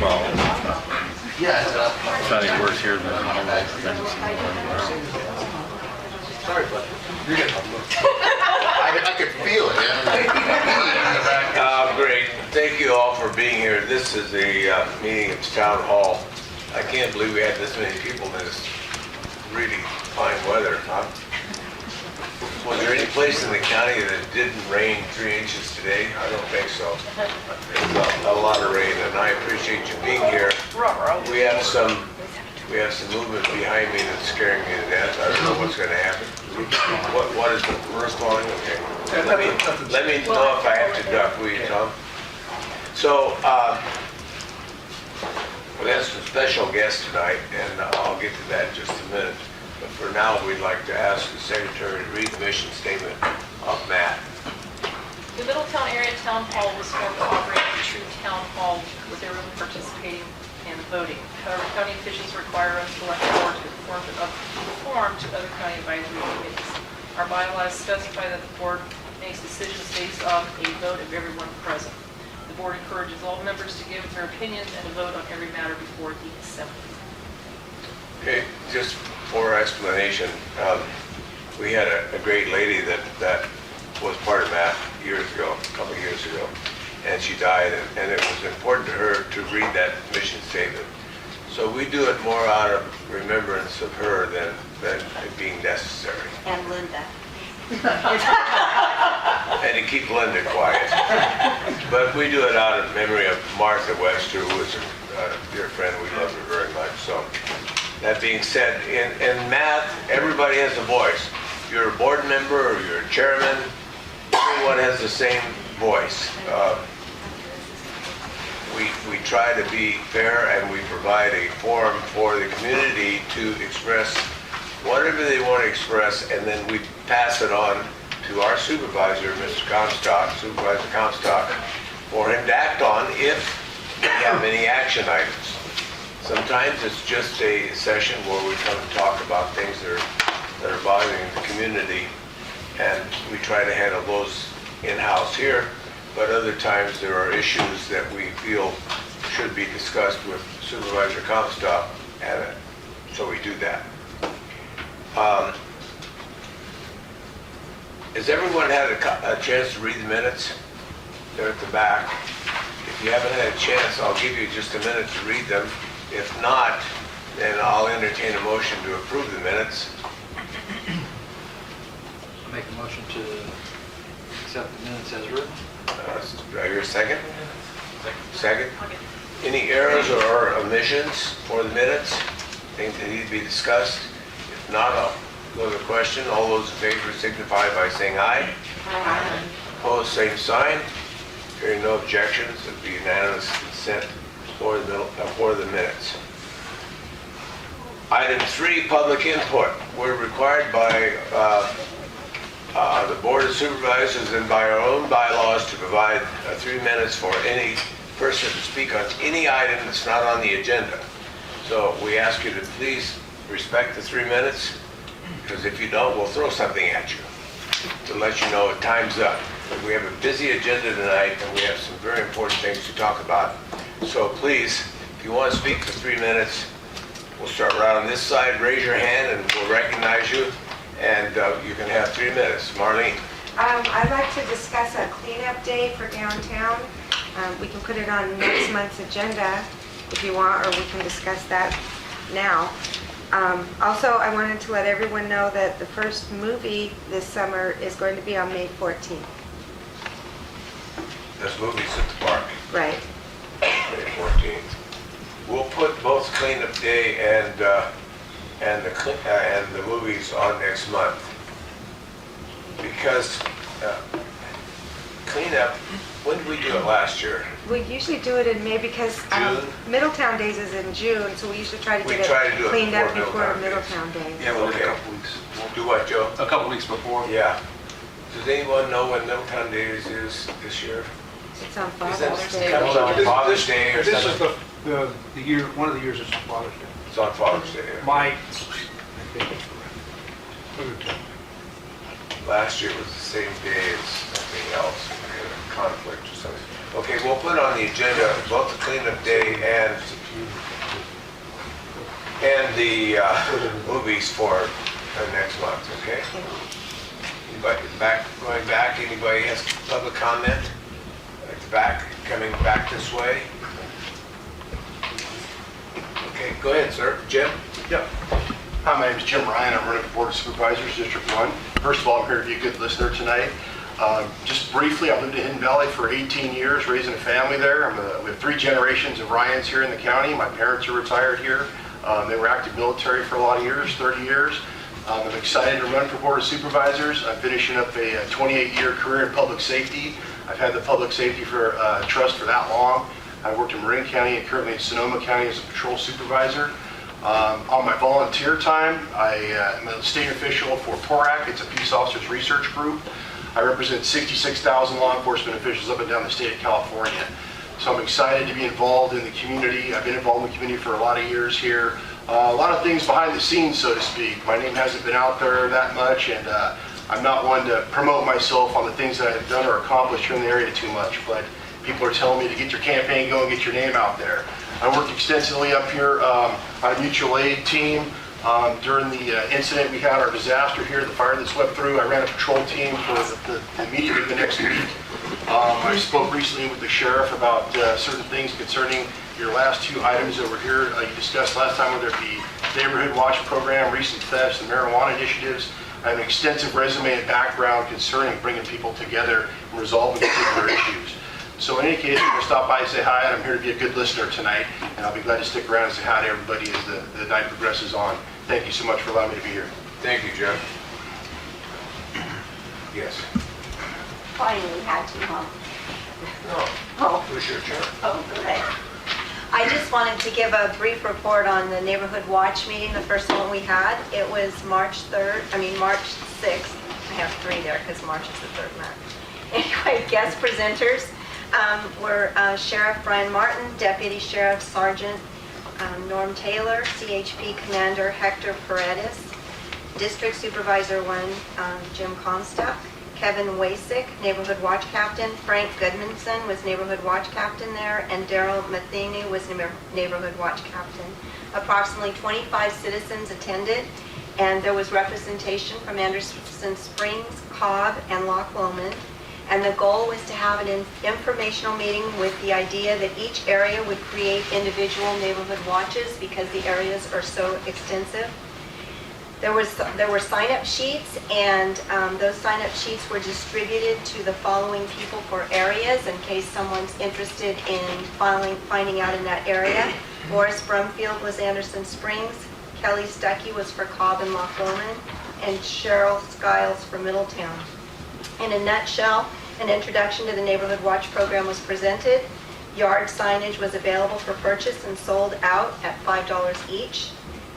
Well, it's not any worse here than all the events around. Sorry, buddy. You're good. I could feel it. Great. Thank you all for being here. This is a meeting at Town Hall. I can't believe we had this many people in this really fine weather. Was there any place in the county that didn't rain 3 inches today? I don't think so. It's a lot of rain, and I appreciate you being here. We have some movement behind me that's scaring me to death. I don't know what's going to happen. What is the first volume? Okay. Let me know if I have to duck, will you, Tom? So, we have some special guests tonight, and I'll get to that in just a minute. But for now, we'd like to ask the Secretary to read the mission statement of Matt. The Middletown area town hall was formed to operate as a true town hall with everyone participating and voting. However, county officials require us to elect a board to conform to other county advisory committees. Our bylaws specify that the board makes decisions based on a vote of everyone present. The board encourages all members to give their opinions and to vote on every matter before the assembly. Okay, just for explanation, we had a great lady that was part of Matt years ago, a couple of years ago, and she died, and it was important to her to read that mission statement. So we do it more out of remembrance of her than it being necessary. And Linda. And to keep Linda quiet. But we do it out of memory of Martha Webster, who was a dear friend. We love her very much. So that being said, in math, everybody has a voice. You're a board member or you're a chairman, everyone has the same voice. We try to be fair, and we provide a forum for the community to express whatever they want to express, and then we pass it on to our supervisor, Mr. Comstock, Supervisor Comstock, for him to act on if we have any action items. Sometimes it's just a session where we come and talk about things that are bothering the community, and we try to handle those in-house here. But other times there are issues that we feel should be discussed with Supervisor Comstock, and so we do that. Has everyone had a chance to read the minutes? They're at the back. If you haven't had a chance, I'll give you just a minute to read them. If not, then I'll entertain a motion to approve the minutes. I'll make a motion to accept the minutes as written. Do I hear a second? Second. Any errors or omissions for the minutes? Things that need to be discussed? If not, I'll go to the question. All those in favor signify by saying aye. Aye. Opposed, same sign. Hearing no objections, it would be unanimous consent for the minutes. Item 3, public input. We're required by the Board of Supervisors and by our own bylaws to provide 3 minutes for any person to speak on any item that's not on the agenda. So we ask you to please respect the 3 minutes, because if you don't, we'll throw something at you to let you know time's up. But we have a busy agenda tonight, and we have some very important things to talk about. So please, if you want to speak for 3 minutes, we'll start right on this side. Raise your hand and we'll recognize you, and you can have 3 minutes. Marlene. I'd like to discuss a cleanup day for downtown. We can put it on next month's agenda if you want, or we can discuss that now. Also, I wanted to let everyone know that the first movie this summer is going to be on May 14th. This movie's at the park, Right. May 14th. We'll put both cleanup day and the movies on next month, because cleanup. When did we do it last year? We usually do it in May because June? Middletown Days is in June, so we usually try to We get try to do it it cleaned up before before Middletown Middletown Day. Yeah, we'll do Okay. a couple weeks. Do what, Joe? A couple weeks before. Yeah. Does anyone know when Middletown Days is this year? It's on Is that Father's Day. comes on Father's Day or This is something? the year, one of the years is Father's Day. It's on Father's Day. I think that's correct. Last year was the same day as something else. We had a conflict or something. Okay, we'll put on the agenda both the cleanup day and the movies for next month, okay? Anybody going back, anybody has public comment? At the back, coming back this way? Okay, go ahead, sir. Jim? Yep. Hi, my name is Jim Ryan. I'm running for Board of Supervisors, District 1. First of all, I'm here to be a good listener tonight. Just briefly, I lived in Hidden Valley for 18 years, raising a family there. We have 3 generations of Ryans here in the county. My parents are retired here. They were active military for a lot of years, 30 years. I'm excited to run for Board of Supervisors. I'm finishing up a 28-year career in public safety. I've had the public safety trust for that long. I worked in Marin County and currently in Sonoma County as a patrol supervisor. On my volunteer time, I am a state official for PORAC. It's a Peace Officers Research Group. I represent 66,000 law enforcement officials up and down the state of California. So I'm excited to be involved in the community. I've been involved in the community for a lot of years here. A lot of things behind the scenes, so to speak. My name hasn't been out there that much, and I'm not one to promote myself on the things that I've done or accomplished here in the area too much, but people are telling me to get your campaign going, get your name out there. I worked extensively up here on a mutual aid team. During the incident we had, our disaster here, the fire that swept through, I ran a patrol team for immediately the next week. I spoke recently with the sheriff about certain things concerning your last 2 items that were here. You discussed last time, whether it be neighborhood watch program, recent thefts, and marijuana initiatives. I have an extensive resume and background concerning bringing people together and resolving particular issues. So in any case, I'm going to stop by and say hi, and I'm here to be a good listener tonight, and I'll be glad to stick around and say hi to everybody as the night progresses on. Thank you so much for allowing me to be here. Thank you, Jim. Yes. Finally had to, huh? No, Oh, it was your turn. oh, good. I just wanted to give a brief report on the neighborhood watch meeting, the first one we had. It was March 6th. I have 3 there because March is the 3rd month. Anyway, guest presenters were Sheriff Brian Martin, Deputy Sheriff Sergeant Norm Taylor, CHP Commander Hector Paredes, District Supervisor 1 Jim Comstock, Kevin Wasick, Neighborhood Watch Captain, Frank Goodmanson was Neighborhood Watch Captain there, and Daryl Matheny was Neighborhood Watch Captain. Approximately 25 citizens attended, and there was representation from Anderson Springs, Cobb, and Loch Lomond. And the goal was to have an informational meeting with the idea that each area would create individual neighborhood watches because the areas are so extensive. There were sign-up sheets, and those sign-up sheets were distributed to the following people for areas in case someone's interested in finding out in that area. Boris Brumfield was Anderson Springs, Kelly Stuckey was for Cobb and Loch Lomond, and Cheryl Skiles for Middletown. In a nutshell, an introduction to the Neighborhood Watch program was presented. Yard signage was available for purchase and sold out at $5 each.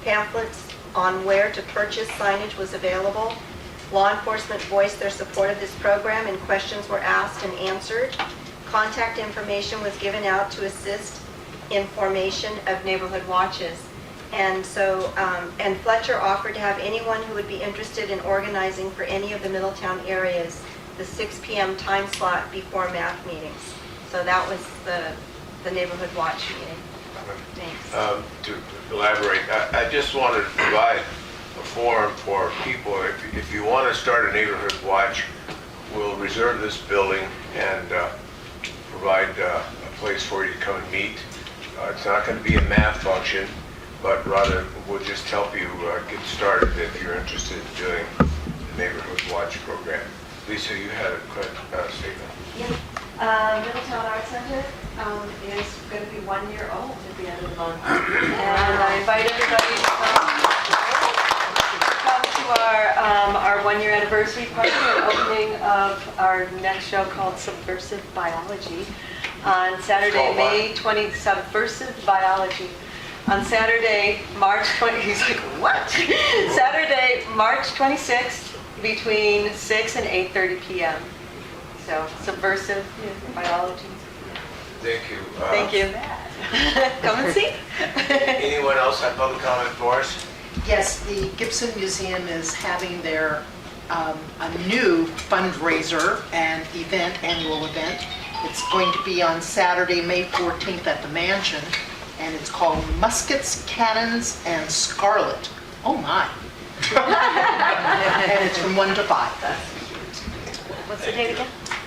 Pamphlets on where to purchase signage was available. Law enforcement voiced their support of this program, and questions were asked and answered. Contact information was given out to assist in formation of neighborhood watches. And so, and Fletcher offered to have anyone who would be interested in organizing for any of the Middletown areas the 6 p.m. time slot before math meetings. So that was the neighborhood watch meeting. Thanks. To elaborate, I just wanted to provide a forum for people. If you want to start a neighborhood watch, we'll reserve this building and provide a place for you to come and meet. It's not going to be a math function, but rather we'll just help you get started if you're interested in doing the neighborhood watch program. Lisa, you had a quick statement. Yeah. Middletown Arts Center is going to be 1 year old at the end of the month. And I invite everybody to come to our 1 year anniversary party and opening of our next show called Subversive Biology on Saturday, May 20th. Subversive Biology. On Saturday, March 20th. He's like, what? Saturday, March 26th between 6 and 8:30 p.m. So, subversive biology. Thank you. Thank you. Come and see. Anyone else have public comment for us? Yes, the Gibson Museum is having their a new fundraiser and annual event. It's going to be on Saturday, May 14th at the Mansion, and it's called Muskets, Cannons, and Scarlet. Oh my. And it's from 1 to 5, What's the date again?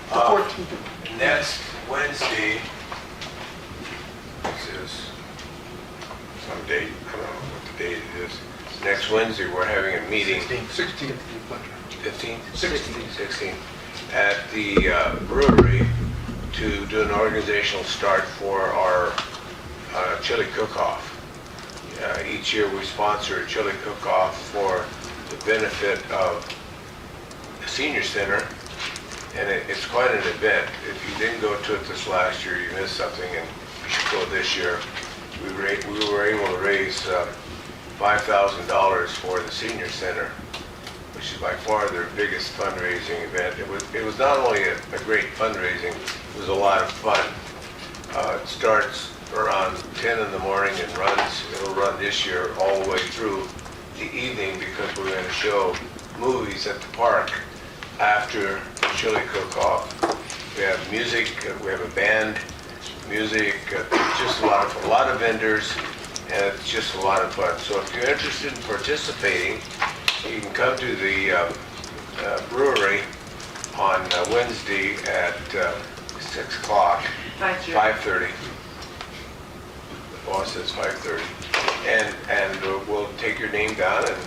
the 14th. Next Wednesday, this is some date, I don't know what the date it is. Next Wednesday, we're having a meeting, 16th. 15th? 16th. 16th, at the brewery to do an organizational start for our chili cook-off. Each year we sponsor a chili cook-off for the benefit of the senior center, and it's quite an event. If you didn't go to it this last year, you missed something, and you should go this year. We were able to raise $5,000 for the senior center, which is by far their biggest fundraising event. It was not only a great fundraising, it was a lot of fun. It starts around 10 in the morning and it'll run this year all the way through the evening, because we're going to show movies at the park after the chili cook-off. We have music, we have a band, music, just a lot of vendors, and it's just a lot of fun. So if you're interested in participating, you can come to the brewery on Wednesday at 6 o'clock. 5:30. The boss says 5:30. And we'll take your name down and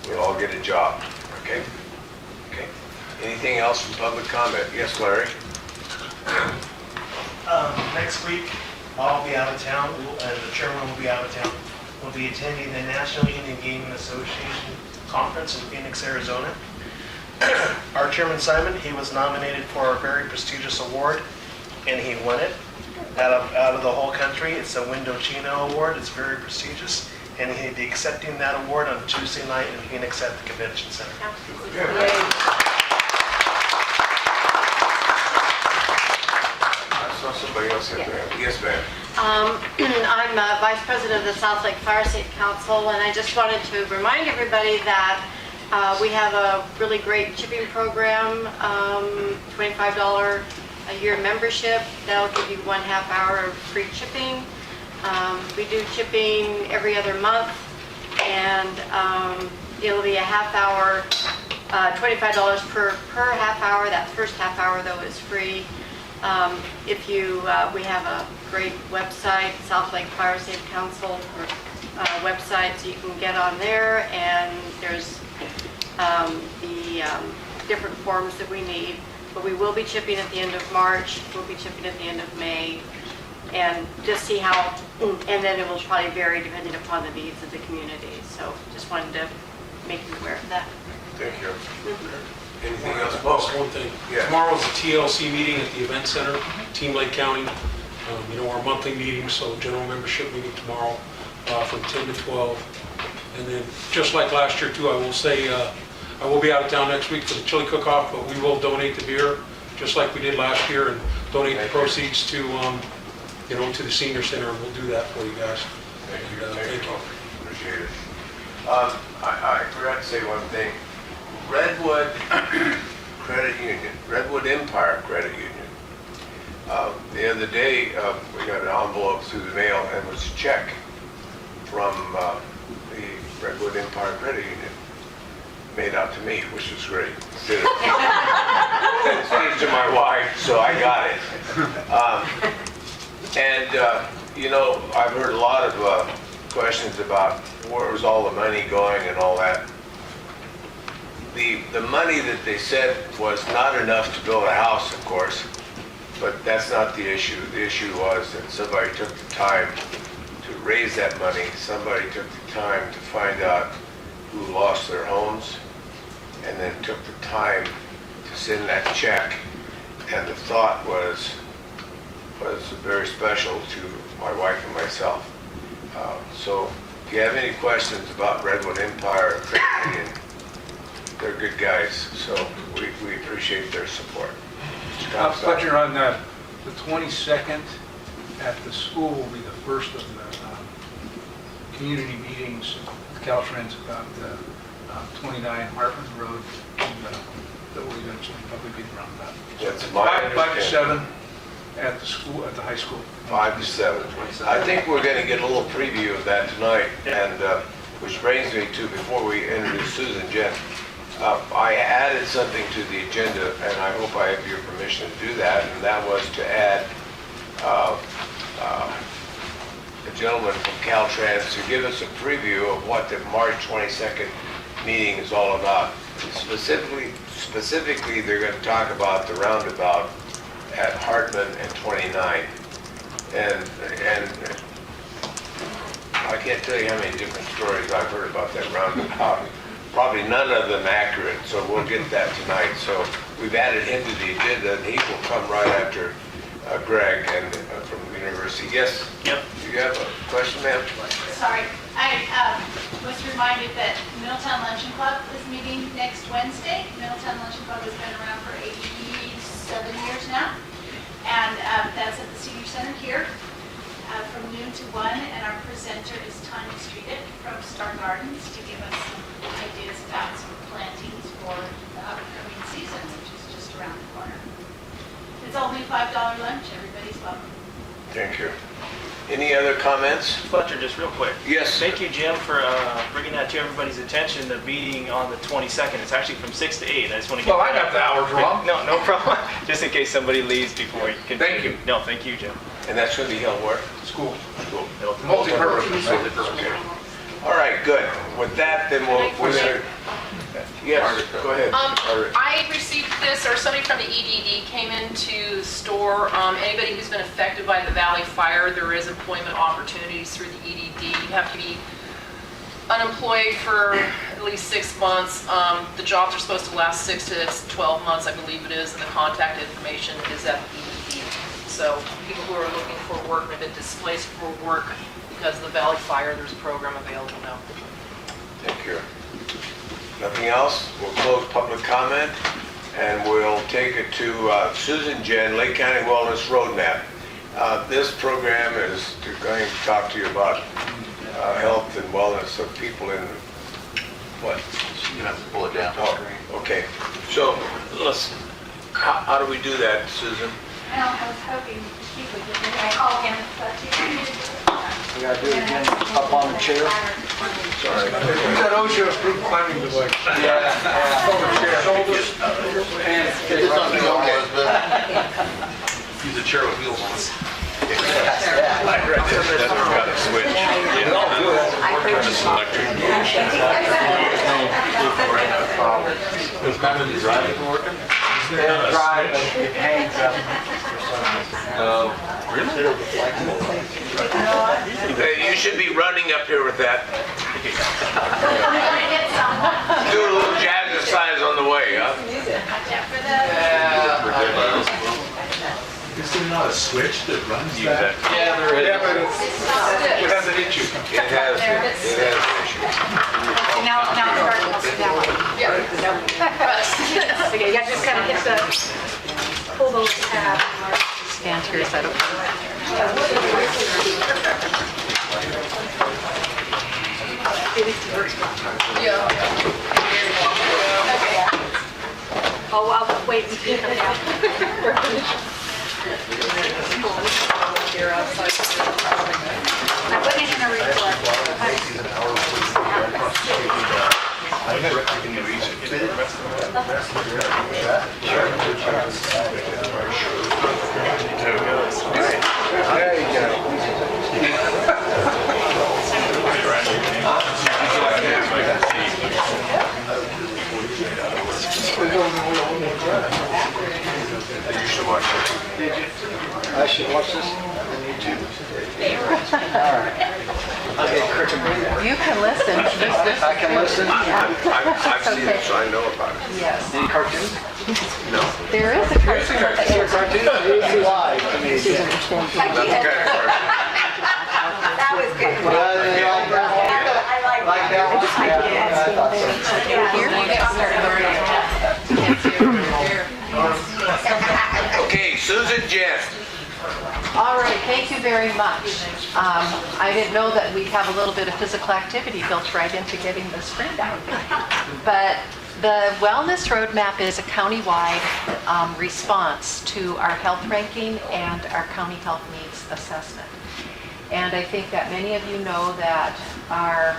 we'll all get a job, okay? Okay. Anything else from public comment? Yes, Larry? Next week, I'll be out of town, and the chairman will be out of town. We'll be attending the National Indian Gaming Association Conference in Phoenix, Arizona. Our chairman, Simon, he was nominated for a very prestigious award, and he won it. Out of the whole country, it's a Windocino Award. It's very prestigious, and he'll be accepting that award on Tuesday night in Phoenix at the Convention Center. I saw somebody else in there. Yes, ma'am. I'm Vice President of the South Lake Fire Safety Council, and I just wanted to remind everybody that we have a really great chipping program, $25 a year membership. That'll give you 1/2 hour of free chipping. We do chipping every other month, and it'll be a 1/2 hour, $25 per 1/2 hour. That first 1/2 hour, though, is free. We have a great website, South Lake Fire Safe Council website, so you can get on there, and there's the different forms that we need. But we will be chipping at the end of March, we'll be chipping at the end of May, and just see how, and then it will probably vary depending upon the needs of the community. So just wanted to make you aware of that. Thank you. Anything else? Just one thing. Yeah. Tomorrow's the TLC meeting at the event center, Team Lake County. Our monthly meeting, so general membership meeting tomorrow from 10 to 12. And then, just like last year too, I will say, I will be out of town next week for the chili cook-off, but we will donate the beer, just like we did last year, and donate the proceeds to, to the senior center, and we'll do that for you guys. Thank you. Thank you. Appreciate it. I forgot to say one thing. Redwood Credit Union, Redwood Empire Credit Union. The other day, we got an envelope through the mail, and it was a check from the Redwood Empire Credit Union, made out to me, which was great. Instead to my wife, so I got it. I've heard a lot of questions about where was all the money going and all that. The money that they said was not enough to build a house, of course, but that's not the issue. The issue was that somebody took the time to raise that money. Somebody took the time to find out who lost their homes, and then took the time to send that check. And the thought was very special to my wife and myself. So if you have any questions about Redwood Empire Credit Union, they're good guys, so we appreciate their support. Fletcher, on the 22nd at the school will be the first of the community meetings with Caltrans about 29 Hartman Road that will eventually probably be around about. That's my 5 to 7, at the school, at the high school. 5 to 7. I think we're going to get a little preview of that tonight, and which brings me to, before we introduce Susan Jen, I added something to the agenda, and I hope I have your permission to do that, and that was to add a gentleman from Caltrans to give us a preview of what the March 22nd meeting is all about. Specifically, they're going to talk about the roundabout at Hartman and 29. And I can't tell you how many different stories I've heard about that roundabout. Probably none of them accurate, so we'll get that tonight. So we've added him to the agenda, and he will come right after Greg and from the university. Yes? Yep. Do you have a question, ma'am? Sorry, I was reminded that Middletown Luncheon Club is meeting next Wednesday. Middletown Luncheon Club has been around for 87 years now, and that's at the Senior Center here from noon to 1, and our presenter is Tanya Streeted from Star Gardens to give us some ideas about some plantings for the upcoming season, which is just around the corner. It's only a $5 lunch, everybody's welcome. Thank you. Any other comments? Fletcher, just real quick. Yes. Thank you, Jim, for bringing that to everybody's attention, the meeting on the 22nd. It's actually from 6 to 8. I just want to get Well, I got the hours wrong. No, no problem. Just in case somebody leaves before you can. Thank you. No, thank you, Jim. And that's going to be held where? School. School. Multi-purpose. Okay. All right, good. With that, then we're going to... Yes, go ahead. I received this, or somebody from the EDD came into the store. Anybody who's been affected by the Valley Fire, there is employment opportunities through the EDD. You have to be unemployed for at least 6 months. The jobs are supposed to last 6 to 12 months, I believe it is, and the contact information is at the EDD. So people who are looking for work and have been displaced for work because of the Valley Fire, there's a program available now. Thank you. Nothing else? We'll close public comment, and we'll take it to Susan Jen, Lake County Wellness Roadmap. This program is going to talk to you about health and wellness of people in what? You have to pull it down. Oh, okay. So how do we do that, Susan? Well, I was hoping he would get me. I called him, but he didn't do it. We gotta do it again, up on the chair. Sorry. That OSHA approved climbing device. Shoulders, hands. It's on the wheel, Elizabeth. Use a chair with wheels on it. That's got a switch. Yeah. Just electric. It's kind of driving working. It drive, but it hangs up. You should be running up here with that. Do a little jazzercise on the way, huh? Is there not a switch that runs that? Yeah, there is. Yeah, but it has an issue. It has an issue. Now okay, yeah, just kind of hit the, pull those tabs. Stand to your side of Oh, I'll wait until you come down. I'm putting it in a report. There you go. You should watch it. I should watch this on YouTube. All right. You can listen. I can listen. I've seen it, so I know about it. Yes. Any cartoons? No. There is a cartoon that airs on Cartoons? Live. I mean, Susan understands. That's the kind of part. That was good. I like that one. Yeah, I thought so. Okay, Susan Jen. All right, thank you very much. I didn't know that we'd have a little bit of physical activity built right into getting the spring down. But The Wellness Roadmap is a countywide response to our health ranking and our county health needs assessment. And I think that many of you know that our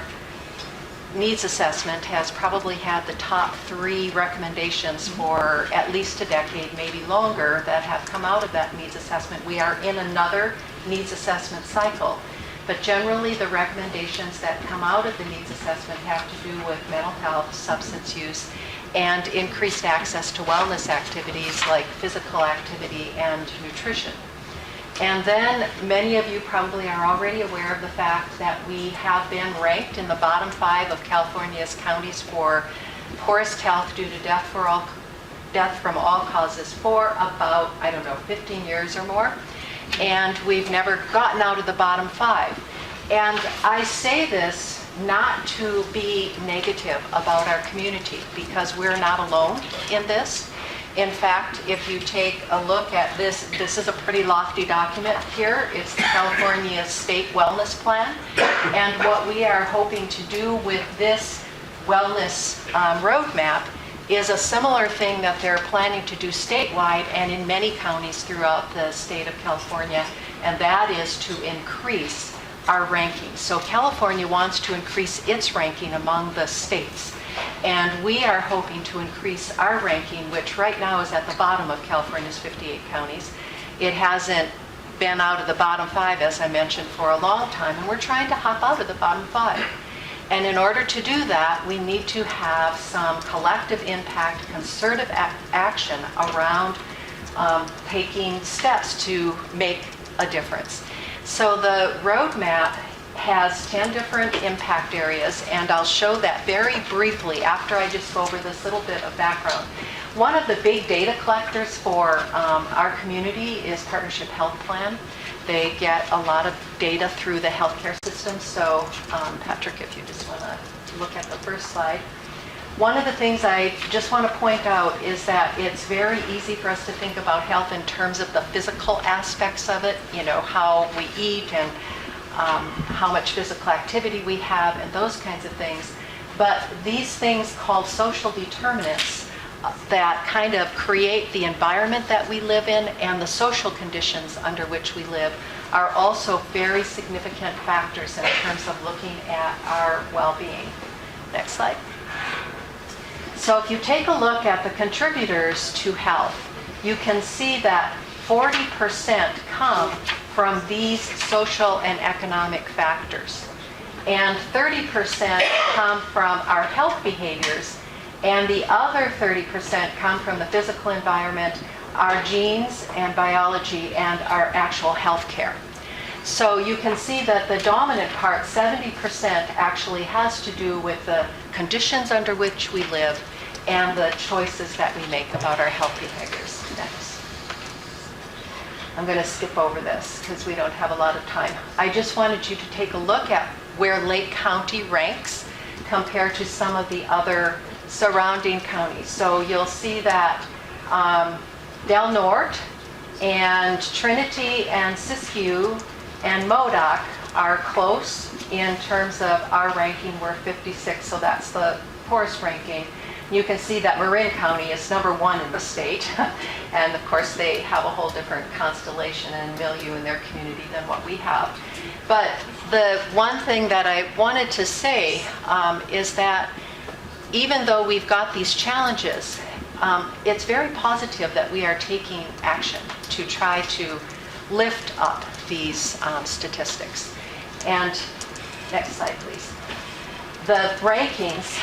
needs assessment has probably had the top 3 recommendations for at least a decade, maybe longer, that have come out of that needs assessment. We are in another needs assessment cycle, but generally the recommendations that come out of the needs assessment have to do with mental health, substance use, and increased access to wellness activities like physical activity and nutrition. And then many of you probably are already aware of the fact that we have been ranked in the bottom 5 of California's counties for poorest health due to death from all causes for about, 15 years or more. And we've never gotten out of the bottom 5. And I say this not to be negative about our community, because we're not alone in this. In fact, if you take a look at this, this is a pretty lofty document here. It's the California State Wellness Plan. And what we are hoping to do with this wellness roadmap is a similar thing that they're planning to do statewide and in many counties throughout the state of California, and that is to increase our ranking. So California wants to increase its ranking among the states. And we are hoping to increase our ranking, which right now is at the bottom of California's 58 counties. It hasn't been out of the bottom 5, as I mentioned, for a long time, and we're trying to hop out of the bottom 5. And in order to do that, we need to have some collective impact, concerted action around taking steps to make a difference. So the roadmap has 10 different impact areas, and I'll show that very briefly after I just go over this little bit of background. One of the big data collectors for our community is Partnership Health Plan. They get a lot of data through the healthcare system. So Patrick, if you just want to look at the first slide. One of the things I just want to point out is that it's very easy for us to think about health in terms of the physical aspects of it, how we eat and how much physical activity we have and those kinds of things. But these things called social determinants that kind of create the environment that we live in and the social conditions under which we live are also very significant factors in terms of looking at our well-being. Next slide. So if you take a look at the contributors to health, you can see that 40% come from these social and economic factors. And 30% come from our health behaviors, and the other 30% come from the physical environment, our genes and biology, and our actual health care. So you can see that the dominant part, 70%, actually has to do with the conditions under which we live and the choices that we make about our health behaviors. Next. I'm going to skip over this because we don't have a lot of time. I just wanted you to take a look at where Lake County ranks compared to some of the other surrounding counties. So you'll see that Del Norte and Trinity and Siskiyou and Modoc are close in terms of our ranking. We're 56, so that's the poorest ranking. You can see that Marin County is number 1 in the state. And of course, they have a whole different constellation and milieu in their community than what we have. But the one thing that I wanted to say is that even though we've got these challenges, it's very positive that we are taking action to try to lift up these statistics. And next slide, please. The rankings,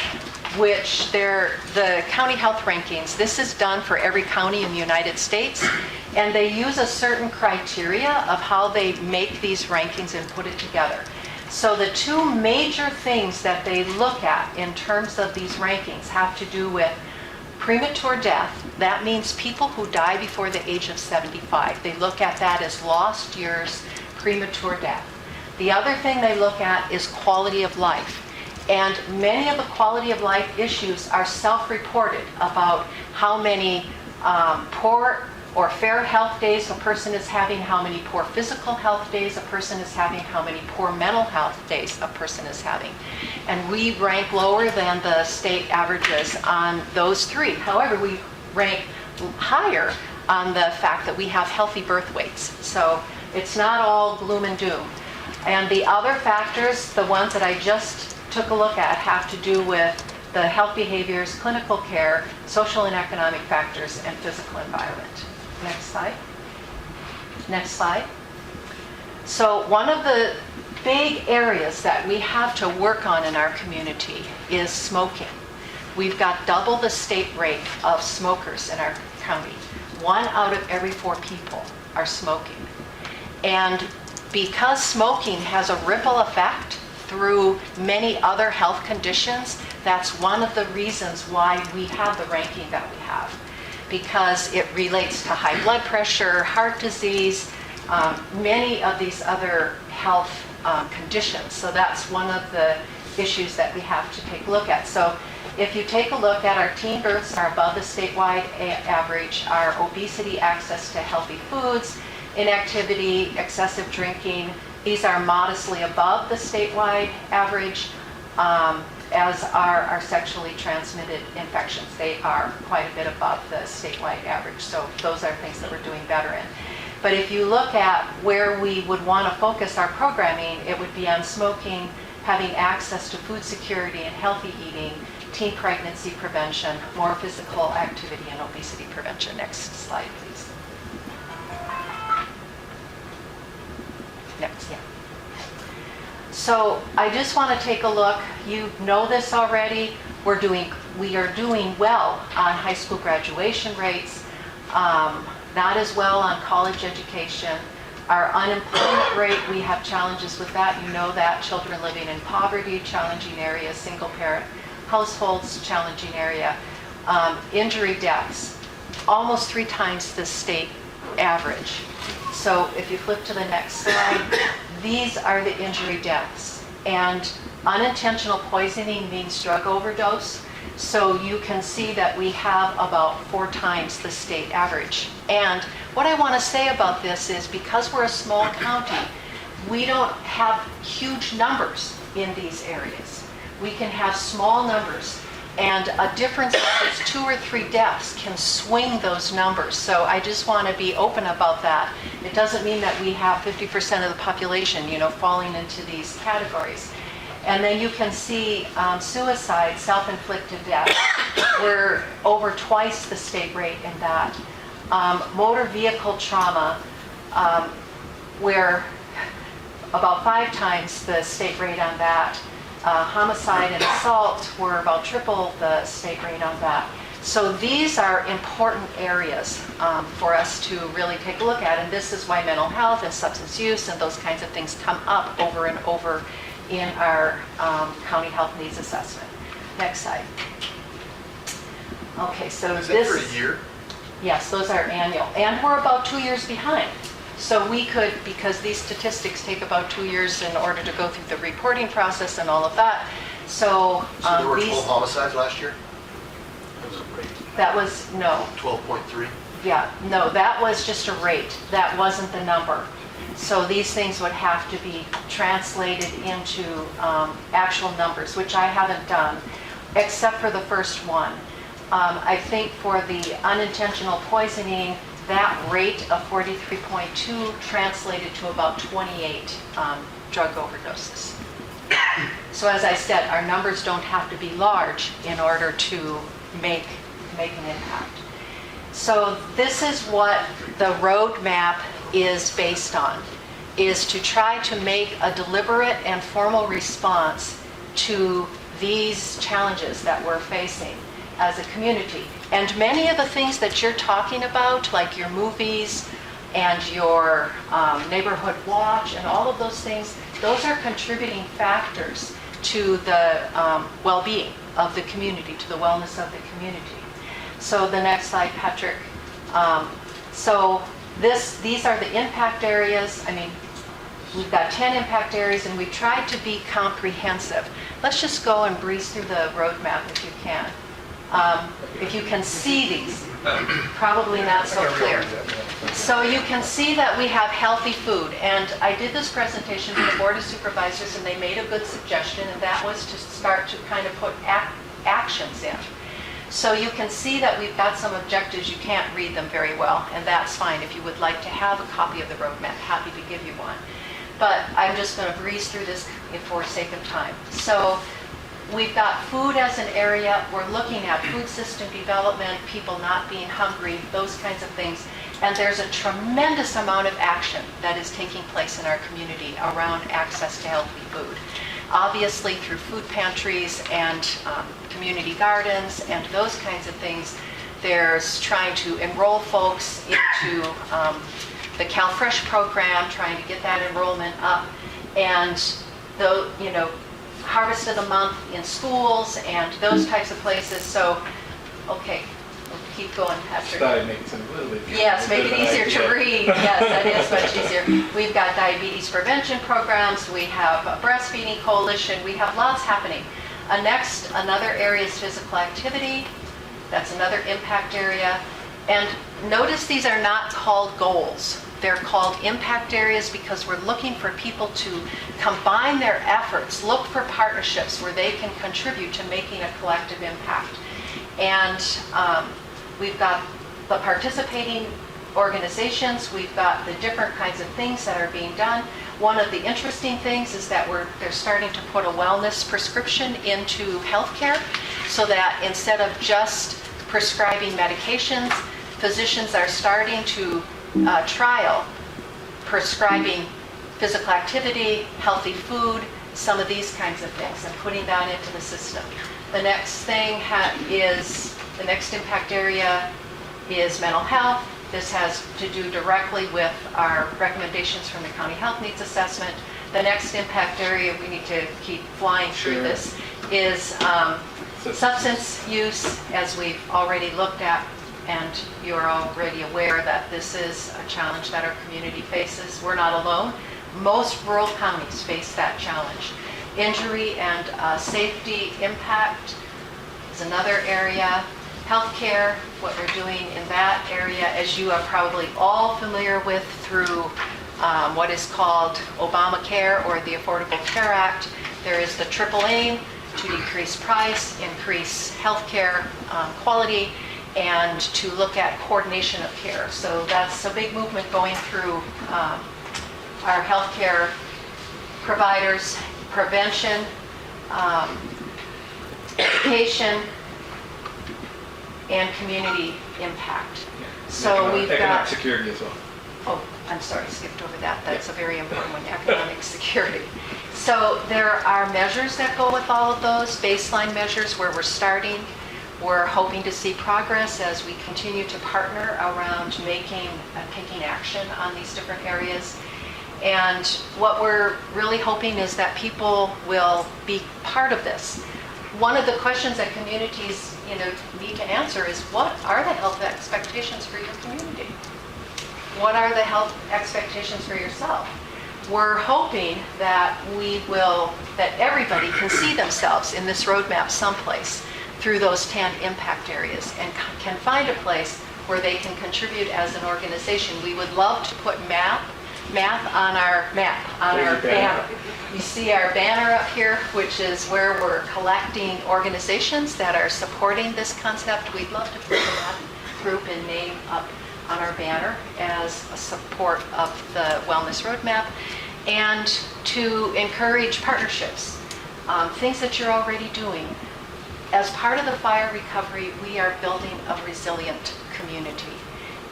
which they're the county health rankings, this is done for every county in the United States, and they use a certain criteria of how they make these rankings and put it together. So the 2 major things that they look at in terms of these rankings have to do with premature death. That means people who die before the age of 75. They look at that as lost years, premature death. The other thing they look at is quality of life. And many of the quality of life issues are self-reported about how many poor or fair health days a person is having, how many poor physical health days a person is having, how many poor mental health days a person is having. And we rank lower than the state averages on those three. However, we rank higher on the fact that we have healthy birth weights. So it's not all gloom and doom. And the other factors, the ones that I just took a look at, have to do with the health behaviors, clinical care, social and economic factors, and physical environment. Next slide. Next slide. So one of the big areas that we have to work on in our community is smoking. We've got double the state rate of smokers in our county. 1 out of every 4 people are smoking. And because smoking has a ripple effect through many other health conditions, that's one of the reasons why we have the ranking that we have. Because it relates to high blood pressure, heart disease, many of these other health conditions. So that's one of the issues that we have to take a look at. So if you take a look at our teen births are above the statewide average, our obesity, access to healthy foods, inactivity, excessive drinking, these are modestly above the statewide average, as are our sexually transmitted infections. They are quite a bit above the statewide average. So those are things that we're doing better in. But if you look at where we would want to focus our programming, it would be on smoking, having access to food security and healthy eating, teen pregnancy prevention, more physical activity, and obesity prevention. Next slide, please. Next, yeah. So I just want to take a look. You know this already. We are doing well on high school graduation rates, not as well on college education. Our unemployment rate, we have challenges with that. You know that. Children living in poverty, challenging area. Single parent households, challenging area. Injury deaths, almost 3 times the state average. So if you flip to the next slide, these are the injury deaths. And unintentional poisoning means drug overdose. So you can see that we have about 4 times the state average. And what I want to say about this is because we're a small county, we don't have huge numbers in these areas. We can have small numbers. And a difference of just 2 or 3 deaths can swing those numbers. So I just want to be open about that. It doesn't mean that we have 50% of the population, falling into these categories. And then you can see suicide, self-inflicted death. We're over twice the state rate in that. Motor vehicle trauma, we're about 5 times the state rate on that. Homicide and assault were about triple the state rate on that. So these are important areas for us to really take a look at, and this is why mental health and substance use and those kinds of things come up over and over in our county health needs assessment. Next slide. Okay, so Is this... that for a year? Yes, those are annual, and we're about 2 years behind. So we could, because these statistics take about 2 years in order to go through the reporting process and all of that. So there were these, 12 homicides last year? that was, no, 12.3? yeah, no, that was just a rate. That wasn't the number. So these things would have to be translated into actual numbers, which I haven't done, except for the first one. I think for the unintentional poisoning, that rate of 43.2 translated to about 28 drug overdoses. So as I said, our numbers don't have to be large in order to make an impact. So this is what the roadmap is based on, is to try to make a deliberate and formal response to these challenges that we're facing as a community. And many of the things that you're talking about, like your movies and your neighborhood watch and all of those things, those are contributing factors to the well-being of the community, to the wellness of the community. So the next slide, Patrick. So these are the impact areas. I mean, we've got 10 impact areas and we tried to be comprehensive. Let's just go and breeze through the roadmap if you can. If you can see these, probably not so clear. So you can see that we have healthy food, and I did this presentation to the Board of Supervisors, and they made a good suggestion, and that was to start to kind of put actions in. So you can see that we've got some objectives. You can't read them very well, and that's fine. If you would like to have a copy of the roadmap, happy to give you one. But I'm just going to breeze through this for sake of time. So we've got food as an area. We're looking at food system development, people not being hungry, those kinds of things. And there's a tremendous amount of action that is taking place in our community around access to healthy food. Obviously through food pantries and community gardens and those kinds of things. There's trying to enroll folks into the CalFresh program, trying to get that enrollment up. And Harvest of the Month in schools and those types of places. So, okay, we'll keep going, Patrick. Started making something a little bit easier. Yes, make it easier to read. Yes, that is much easier. We've got diabetes prevention programs. We have a breastfeeding coalition. We have lots happening. Another area is physical activity. That's another impact area. And notice these are not called goals. They're called impact areas because we're looking for people to combine their efforts, look for partnerships where they can contribute to making a collective impact. And we've got the participating organizations, we've got the different kinds of things that are being done. One of the interesting things is that they're starting to put a wellness prescription into healthcare so that instead of just prescribing medications, physicians are starting to trial prescribing physical activity, healthy food, some of these kinds of things, and putting that into the system. The next thing the next impact area is mental health. This has to do directly with our recommendations from the County Health Needs Assessment. The next impact area, we need to keep flying through this, is substance use, as we've already looked at. And you're already aware that this is a challenge that our community faces. We're not alone. Most rural counties face that challenge. Injury and safety impact is another area. Healthcare, what we're doing in that area, as you are probably all familiar with through what is called Obamacare or the Affordable Care Act. There is the triple aim to decrease price, increase healthcare quality, and to look at coordination of care. So that's a big movement going through our healthcare providers, prevention, education, and community impact. So we've got economic security as well. Oh, I'm sorry, skipped over that. That's a very important one, economic security. So there are measures that go with all of those, baseline measures where we're starting. We're hoping to see progress as we continue to partner around taking action on these different areas. And what we're really hoping is that people will be part of this. One of the questions that communities need to answer is, what are the health expectations for your community? What are the health expectations for yourself? We're hoping that that everybody can see themselves in this roadmap someplace through those 10 impact areas and can find a place where they can contribute as an organization. We would love to put math on our banner. You see our banner up here, which is where we're collecting organizations that are supporting this concept. We'd love to put the math group and name up on our banner as a support of the wellness roadmap, and to encourage partnerships, things that you're already doing. As part of the fire recovery, we are building a resilient community.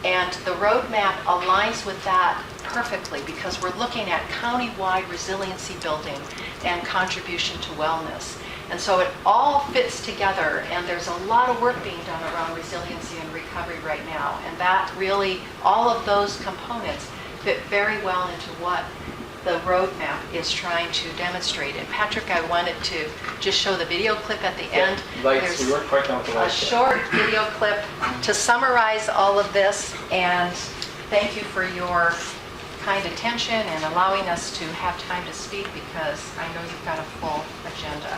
And the roadmap aligns with that perfectly because we're looking at county-wide resiliency building and contribution to wellness. And so it all fits together, and there's a lot of work being done around resiliency and recovery right now. And that really, all of those components fit very well into what the roadmap is trying to demonstrate. And Patrick, I wanted to just show the video clip at the end. Lights, we weren't quite done with the A lights. short video clip to summarize all of this, and thank you for your kind attention and allowing us to have time to speak, because I know you've got a full agenda.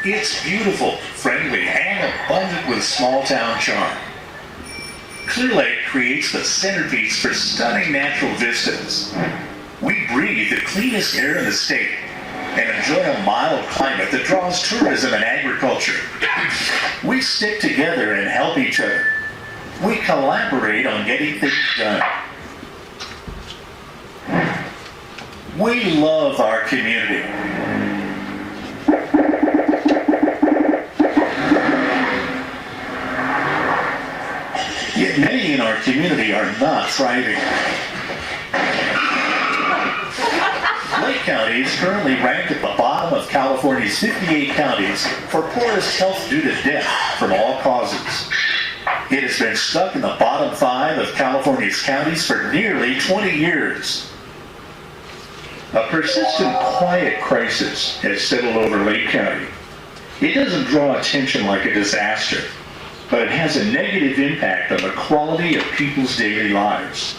It's beautiful, friendly, and abundant with small-town charm. Clear Lake creates the centerpiece for stunning natural vistas. We breathe the cleanest air in the state and enjoy a mild climate that draws tourism and agriculture. We stick together and help each other. We collaborate on getting things done. We love our community. Yet many in our community are not thriving. Lake County is currently ranked at the bottom of California's 58 counties for poorest health due to death from all causes. It has been stuck in the bottom 5 of California's counties for nearly 20 years. A persistent quiet crisis has settled over Lake County. It doesn't draw attention like a disaster, but it has a negative impact on the quality of people's daily lives.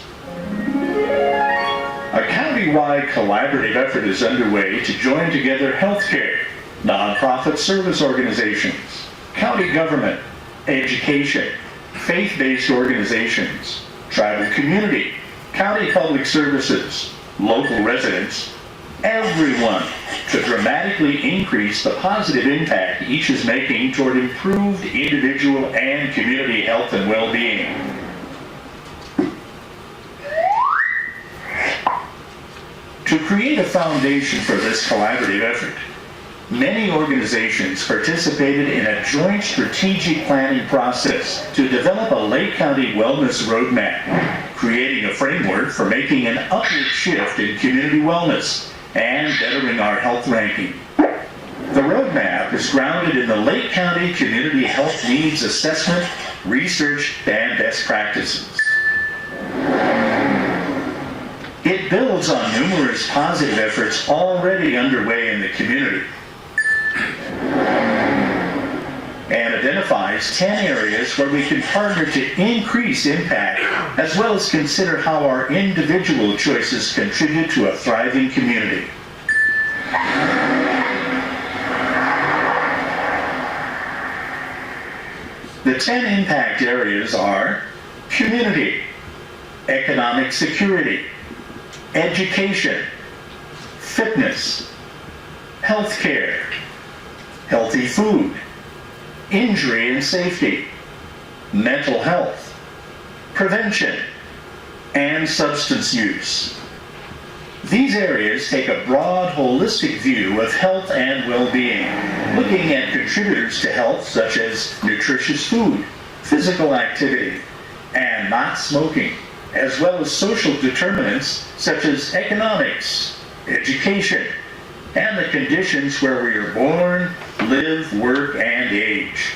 A county-wide collaborative effort is underway to join together healthcare, nonprofit service organizations, county government, education, faith-based organizations, tribal community, county public services, local residents, everyone, to dramatically increase the positive impact each is making toward improved individual and community health and well-being. To create a foundation for this collaborative effort, many organizations participated in a joint strategic planning process to develop a Lake County Wellness Roadmap, creating a framework for making an upward shift in community wellness and bettering our health ranking. The roadmap is grounded in the Lake County Community Health Needs Assessment, research, and best practices. It builds on numerous positive efforts already underway in the community and identifies 10 areas where we can partner to increase impact, as well as consider how our individual choices contribute to a thriving community. The 10 impact areas are community, economic security, education, fitness, healthcare, healthy food, injury and safety, mental health, prevention, and substance use. These areas take a broad, holistic view of health and well-being, looking at contributors to health such as nutritious food, physical activity, and not smoking, as well as social determinants such as economics, education, and the conditions where we are born, live, work, and age.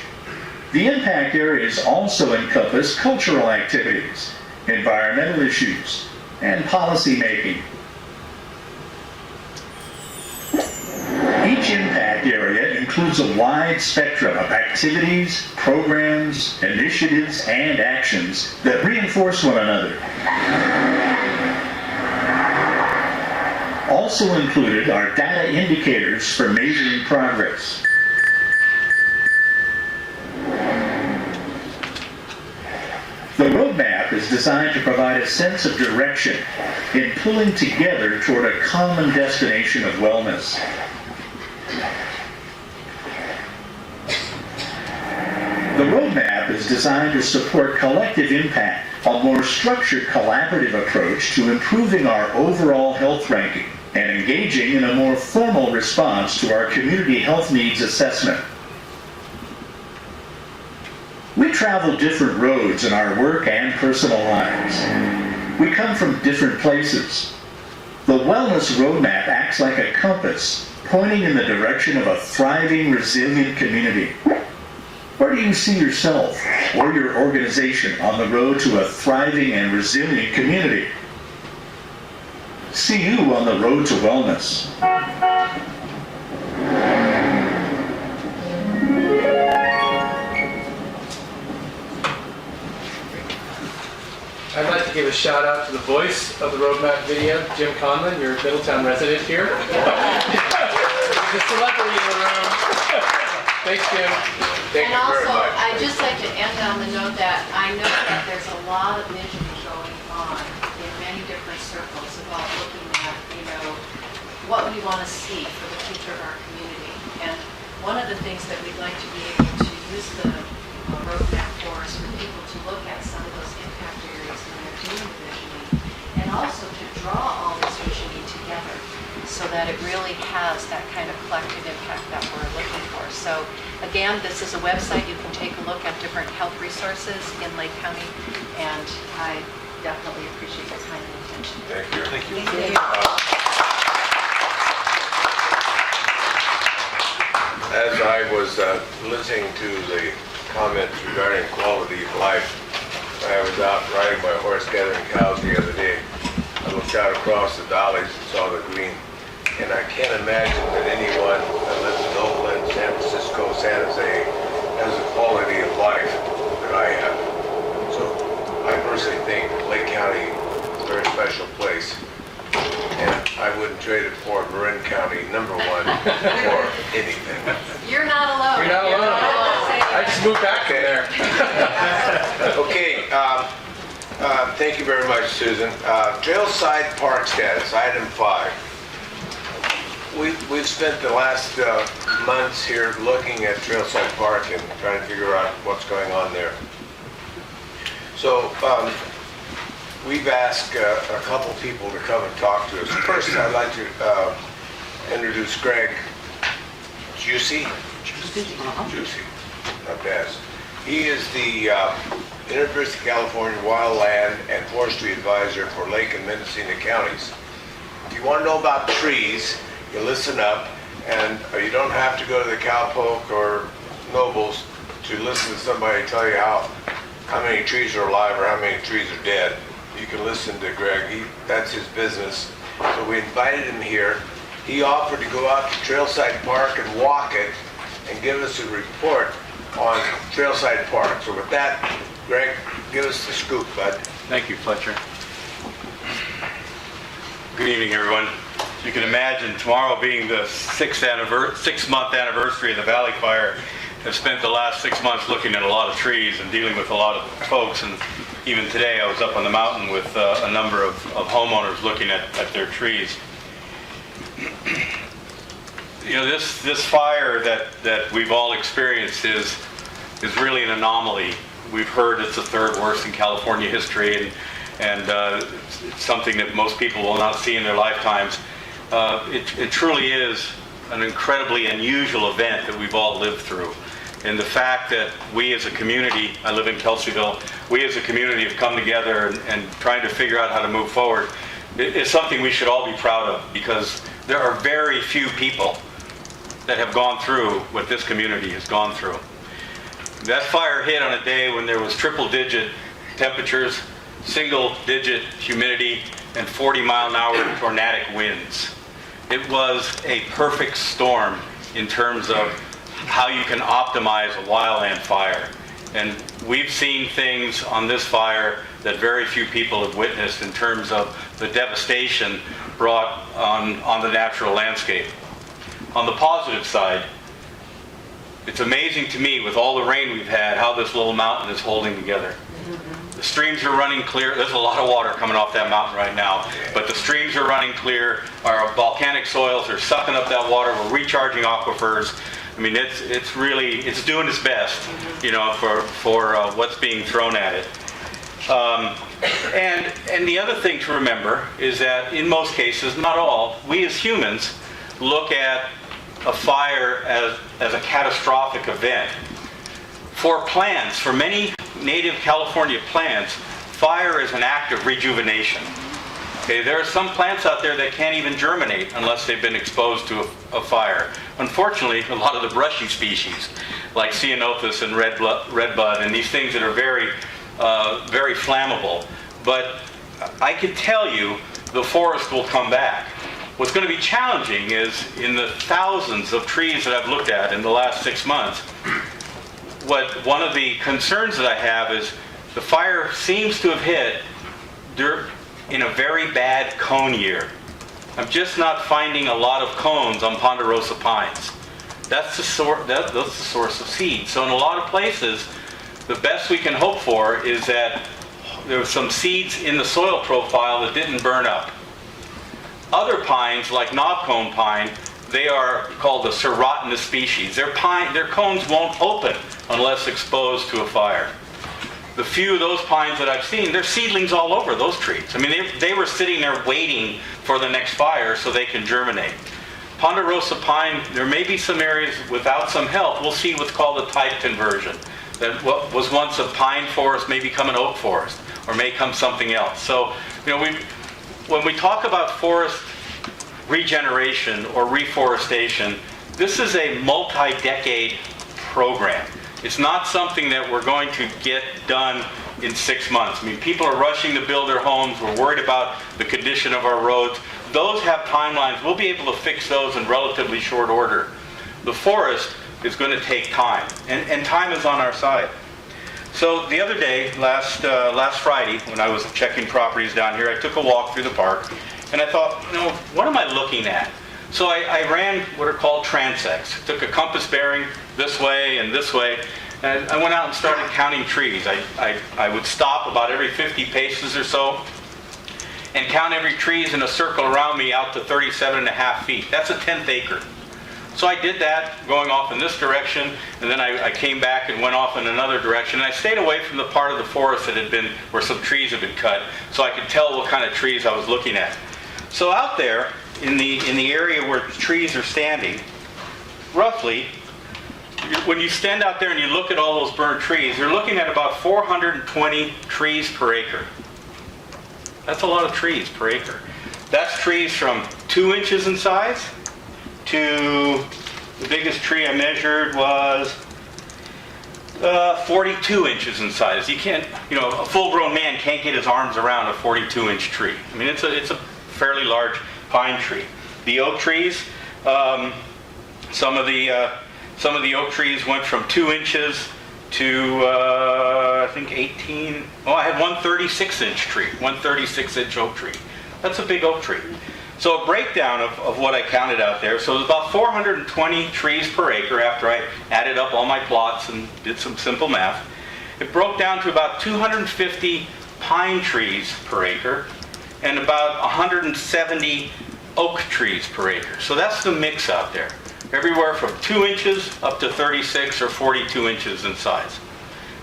The impact areas also encompass cultural activities, environmental issues, and policy making. Each impact area includes a wide spectrum of activities, programs, initiatives, and actions that reinforce one another. Also included are data indicators for measuring progress. The roadmap is designed to provide a sense of direction in pulling together toward a common destination of wellness. The roadmap is designed to support collective impact, a more structured collaborative approach to improving our overall health ranking and engaging in a more formal response to our community health needs assessment. We travel different roads in our work and personal lives. We come from different places. The Wellness Roadmap acts like a compass, pointing in the direction of a thriving, resilient community. Where do you see yourself or your organization on the road to a thriving and resilient community? See you on the road to wellness. I'd like to give a shout out to the voice of the roadmap video, Jim Conlon, your Middletown resident here. He's a celebrity in the room. Thanks, Jim. Thank And you very also, much. I'd just like to end on the note that I know that there's a lot of vision going on in many different circles about looking at, what we want to see for the future of our community. And one of the things that we'd like to be able to use the roadmap for is for people to look at some of those impact areas when they're doing the visioning, and also to draw all this visioning together so that it really has that kind of collective impact that we're looking for. So again, this is a website. You can take a look at different health resources in Lake County, and I definitely appreciate your time and attention. Thank you. Thank you. As I was listening to the comments regarding quality of life, I was out riding my horse gathering cows the other day. I looked out across the valleys and saw the green. And I can't imagine that anyone that lives in Oakland, San Francisco, San Jose has the quality of life that I have. So I personally think Lake County is a very special place. And I wouldn't trade it for Marin County, #1, or anything. You're not alone. You're not alone. I just moved back from there. Okay, thank you very much, Susan. Trailside Park status, item 5. We've spent the last months here looking at Trailside Park and trying to figure out what's going on there. So we've asked a couple people to come and talk to us. First, I'd like to introduce Greg Juicy. Juicy, not bad. He is the University of California Wildland and Forestry Advisor for Lake and Mendocino counties. If you want to know about trees, you listen up, and you don't have to go to the Cowpoke or Nobles to listen to somebody tell you how many trees are alive or how many trees are dead. You can listen to Greg. That's his business. So we invited him here. He offered to go out to Trailside Park and walk it and give us a report on Trailside Park. So with that, Greg, give us the scoop, bud. Thank you, Fletcher. Good evening, everyone. As you can imagine, tomorrow being the 6-month anniversary of the Valley Fire, I've spent the last 6 months looking at a lot of trees and dealing with a lot of folks. And even today, I was up on the mountain with a number of homeowners looking at their trees. This fire that we've all experienced is really an anomaly. We've heard it's the 3rd worst in California history, and it's something that most people will not see in their lifetimes. It truly is an incredibly unusual event that we've all lived through. And the fact that we as a community, I live in Kelseyville, we as a community have come together and trying to figure out how to move forward is something we should all be proud of, because there are very few people that have gone through what this community has gone through. That fire hit on a day when there was triple-digit temperatures, single-digit humidity, and 40-mile-an-hour tornadic winds. It was a perfect storm in terms of how you can optimize a wildland fire. And we've seen things on this fire that very few people have witnessed in terms of the devastation brought on the natural landscape. On the positive side, it's amazing to me, with all the rain we've had, how this little mountain is holding together. The streams are running clear. There's a lot of water coming off that mountain right now, but the streams are running clear. Our volcanic soils are sucking up that water. We're recharging aquifers. I mean, it's doing its best, for what's being thrown at it. And the other thing to remember is that in most cases, not all, we as humans look at a fire as a catastrophic event. For plants, for many native California plants, fire is an act of rejuvenation. Okay, there are some plants out there that can't even germinate unless they've been exposed to a fire. Unfortunately, a lot of the brushy species, like ceanothus and redbud, and these things that are very, very flammable. But I can tell you, the forest will come back. What's going to be challenging is, in the thousands of trees that I've looked at in the last 6 months, one of the concerns that I have is the fire seems to have hit in a very bad cone year. I'm just not finding a lot of cones on ponderosa pines. That's the source of seed. So in a lot of places, the best we can hope for is that there were some seeds in the soil profile that didn't burn up. Other pines, like knobcone pine, they are called the serotinous species. Their cones won't open unless exposed to a fire. The few of those pines that I've seen, there's seedlings all over those trees. I mean, they were sitting there waiting for the next fire so they can germinate. Ponderosa pine, there may be some areas without some help. We'll see what's called a type conversion. That what was once a pine forest may become an oak forest, or may become something else. So, when we talk about forest regeneration or reforestation, this is a multi-decade program. It's not something that we're going to get done in 6 months. I mean, people are rushing to build their homes. We're worried about the condition of our roads. Those have timelines. We'll be able to fix those in relatively short order. The forest is going to take time, and time is on our side. So the other day, last Friday, when I was checking properties down here, I took a walk through the park, and I thought, what am I looking at? So I ran what are called transects. Took a compass bearing this way and this way, and I went out and started counting trees. I would stop about every 50 paces or so and count every trees in a circle around me out to 37.5 feet. That's a 1/10 acre. So I did that, going off in this direction, and then I came back and went off in another direction. And I stayed away from the part of the forest that had been, where some trees had been cut, so I could tell what kind of trees I was looking at. So out there, in the area where the trees are standing, roughly, when you stand out there and you look at all those burned trees, you're looking at about 420 trees per acre. That's a lot of trees per acre. That's trees from 2 inches in size to the biggest tree I measured was 42 inches in size. You can't, a full-grown man can't get his arms around a 42-inch tree. I mean, it's a fairly large pine tree. The oak trees, some of the oak trees went from 2 inches to I think 18. Oh, I had one 36-inch tree, one 36-inch oak tree. That's a big oak tree. So a breakdown of what I counted out there. So it was about 420 trees per acre after I added up all my plots and did some simple math. It broke down to about 250 pine trees per acre and about 170 oak trees per acre. So that's the mix out there. Everywhere from 2 inches up to 36 or 42 inches in size.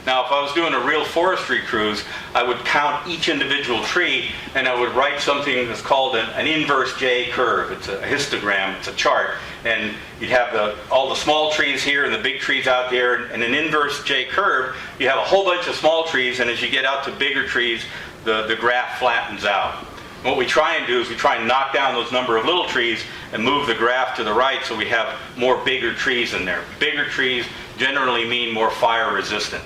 Now, if I was doing a real forestry cruise, I would count each individual tree and I would write something that's called an inverse J curve. It's a histogram, it's a chart. And you'd have all the small trees here and the big trees out there. And an inverse J curve, you have a whole bunch of small trees, and as you get out to bigger trees, the graph flattens out. What we try and do is we try and knock down those number of little trees and move the graph to the right so we have more bigger trees in there. Bigger trees generally mean more fire resistant.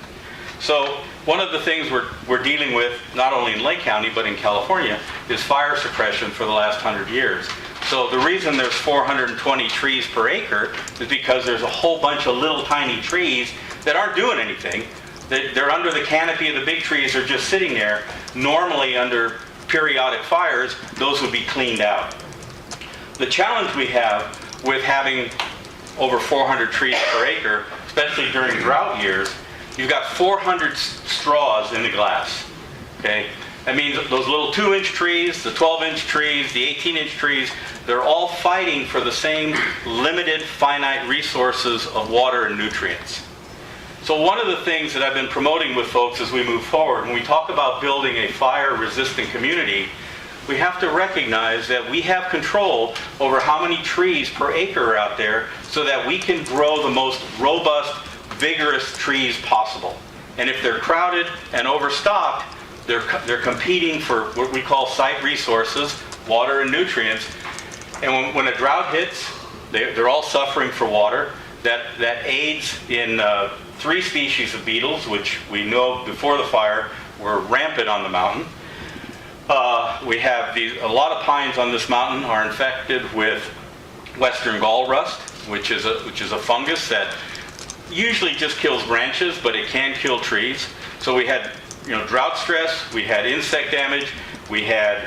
So one of the things we're dealing with, not only in Lake County but in California, is fire suppression for the last 100 years. So the reason there's 420 trees per acre is because there's a whole bunch of little tiny trees that aren't doing anything. They're under the canopy of the big trees, they're just sitting there. Normally under periodic fires, those would be cleaned out. The challenge we have with having over 400 trees per acre, especially during drought years, you've got 400 straws in the glass. Okay? That means those little 2-inch trees, the 12-inch trees, the 18-inch trees, they're all fighting for the same limited, finite resources of water and nutrients. So one of the things that I've been promoting with folks as we move forward, when we talk about building a fire-resistant community, we have to recognize that we have control over how many trees per acre are out there so that we can grow the most robust, vigorous trees possible. And if they're crowded and overstocked, they're competing for what we call site resources, water and nutrients. And when a drought hits, they're all suffering for water. That aids in 3 species of beetles, which we know before the fire were rampant on the mountain. We have a lot of pines on this mountain are infected with western gall rust, which is a fungus that usually just kills branches, but it can kill trees. So we had drought stress, we had insect damage, we had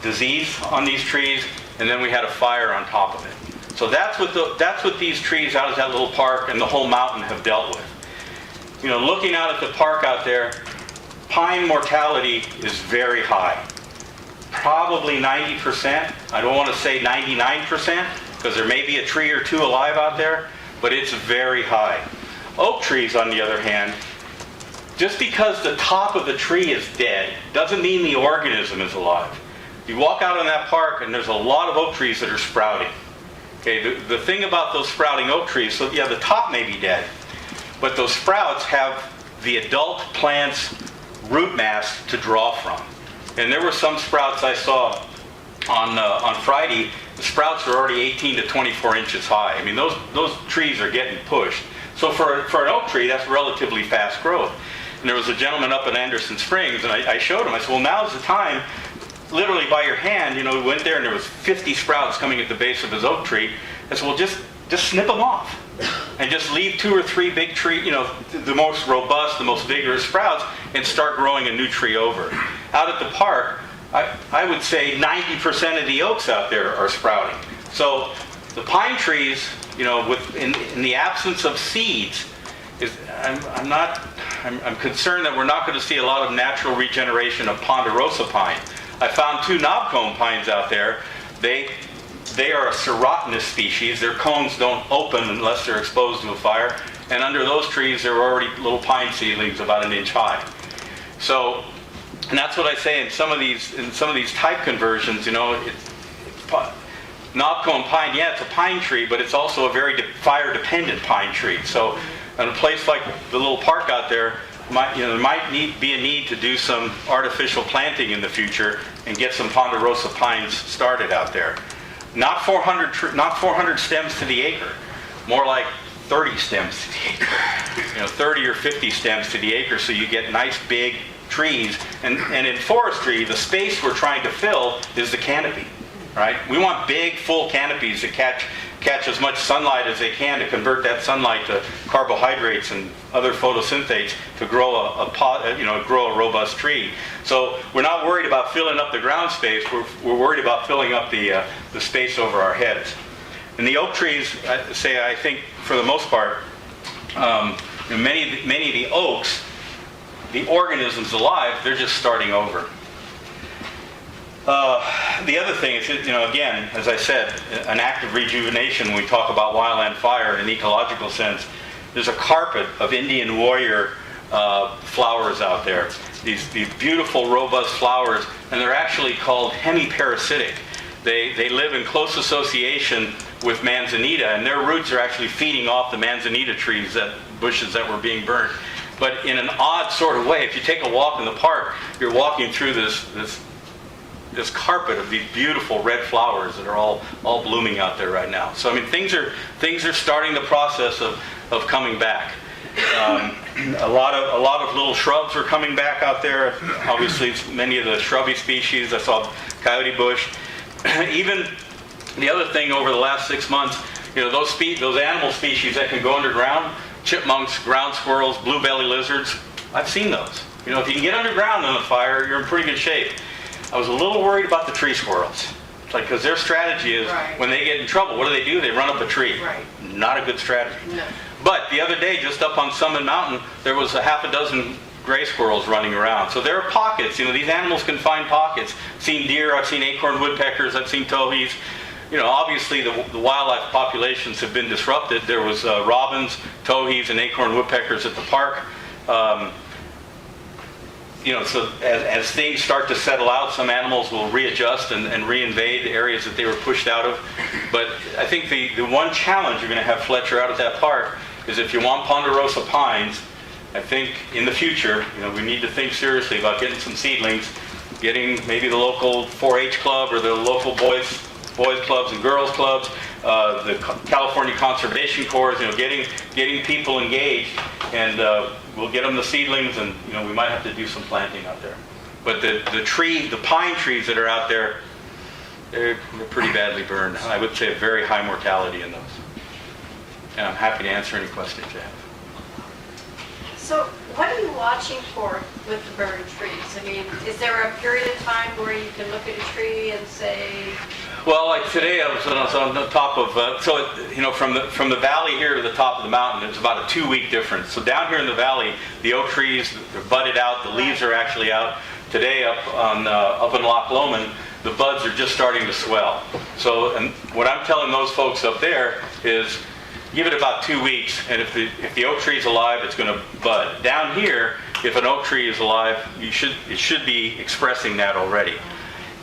disease on these trees, and then we had a fire on top of it. So that's what these trees out at that little park and the whole mountain have dealt with. You know, looking out at the park out there, pine mortality is very high. Probably 90%. I don't want to say 99% because there may be a tree or two alive out there, but it's very high. Oak trees, on the other hand, just because the top of the tree is dead doesn't mean the organism is alive. You walk out in that park and there's a lot of oak trees that are sprouting. Okay, the thing about those sprouting oak trees, so yeah, the top may be dead, but those sprouts have the adult plant's root mass to draw from. And there were some sprouts I saw on Friday. The sprouts are already 18 to 24 inches high. I mean, those trees are getting pushed. So for an oak tree, that's relatively fast growth. And there was a gentleman up in Anderson Springs, and I showed him. I said, well, now's the time, literally by your hand. You know, we went there, and there was 50 sprouts coming at the base of his oak tree. I said, well, just snip them off. And just leave 2 or 3 big trees, you know, the most robust, the most vigorous sprouts, and start growing a new tree over. Out at the park, I would say 90% of the oaks out there are sprouting. So the pine trees, you know, in the absence of seeds, I'm concerned that we're not going to see a lot of natural regeneration of ponderosa pine. I found 2 knobcomb pines out there. They are a serotinous species. Their cones don't open unless they're exposed to a fire. And under those trees, there are already little pine seedlings about 1 inch high. So, and that's what I say in some of these type conversions. You know, knobcomb pine, yeah, it's a pine tree, but it's also a very fire-dependent pine tree. So, in a place like the little park out there, there might be a need to do some artificial planting in the future and get some ponderosa pines started out there. Not 400 stems to the acre, more like 30 stems to the acre. You know, 30 or 50 stems to the acre, so you get nice big trees. And in forestry, the space we're trying to fill is the canopy, right? We want big, full canopies that catch as much sunlight as they can to convert that sunlight to carbohydrates and other photosynthates to grow a robust tree. So we're not worried about filling up the ground space. We're worried about filling up the space over our heads. And the oak trees, I think for the most part, many of the oaks, the organisms alive, they're just starting over. The other thing is, you know, again, as I said, an act of rejuvenation when we talk about wildland fire in an ecological sense. There's a carpet of Indian warrior flowers out there. These beautiful, robust flowers, and they're actually called hemiparasitic. They live in close association with manzanita, and their roots are actually feeding off the manzanita trees, bushes that were being burnt. But in an odd sort of way, if you take a walk in the park, you're walking through this carpet of these beautiful red flowers that are all blooming out there right now. So I mean, things are starting the process of coming back. A lot of little shrubs are coming back out there. Obviously, many of the shrubby species. I saw coyote bush. Even the other thing over the last 6 months, you know, those animal species that can go underground, chipmunks, ground squirrels, blue belly lizards. I've seen those. You know, if you can get underground on a fire, you're in pretty good shape. I was a little worried about the tree squirrels. It's like, because their strategy is, when they get in trouble, what do? They run up a tree. Right. Not a good strategy. No. But the other day, just up on Summit Mountain, there was a half a dozen gray squirrels running around. So there are pockets. You know, these animals can find pockets. I've seen deer, I've seen acorn woodpeckers, I've seen towhees. You know, obviously the wildlife populations have been disrupted. There was robins, towhees, and acorn woodpeckers at the park. You know, so as things start to settle out, some animals will readjust and reinvade the areas that they were pushed out of. But I think the one challenge you're going to have, Fletcher, out at that park is if you want ponderosa pines, I think in the future, you know, we need to think seriously about getting some seedlings, getting maybe the local 4-H club or the local boys clubs and girls clubs, the California Conservation Corps, you know, getting people engaged, and we'll get them the seedlings, and you know, we might have to do some planting out there. But the pine trees that are out there, they're pretty badly burned. I would say a very high mortality in those. And I'm happy to answer any questions you have. So what are you watching for with the burned trees? I mean, is there a period of time where you can look at a tree and say, Well, like today, I was on the top of, from the valley here to the top of the mountain, it's about a 2-week difference. So down here in the valley, the oak trees, they're budded out, the leaves are actually out. Today, up in Loch Lomond, the buds are just starting to swell. So, and what I'm telling those folks up there is, give it about 2 weeks, and if the oak tree is alive, it's going to bud. Down here, if an oak tree is alive, it should be expressing that already.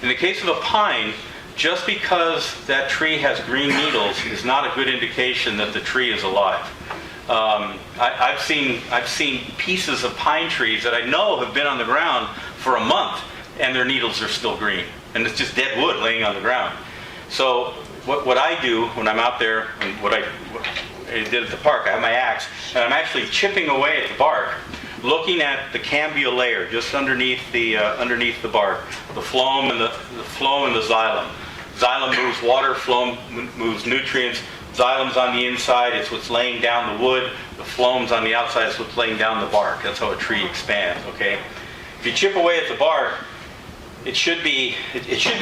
In the case of a pine, just because that tree has green needles is not a good indication that the tree is alive. I've seen pieces of pine trees that I know have been on the ground for a month, and their needles are still green, and it's just dead wood laying on the ground. So what I do when I'm out there, and what I did at the park, I have my axe, and I'm actually chipping away at the bark, looking at the cambial layer just underneath the bark, the phloem and the xylem. Xylem moves water, phloem moves nutrients. Xylem's on the inside, it's what's laying down the wood. The phloem's on the outside, it's what's laying down the bark. That's how a tree expands, okay? If you chip away at the bark, it should be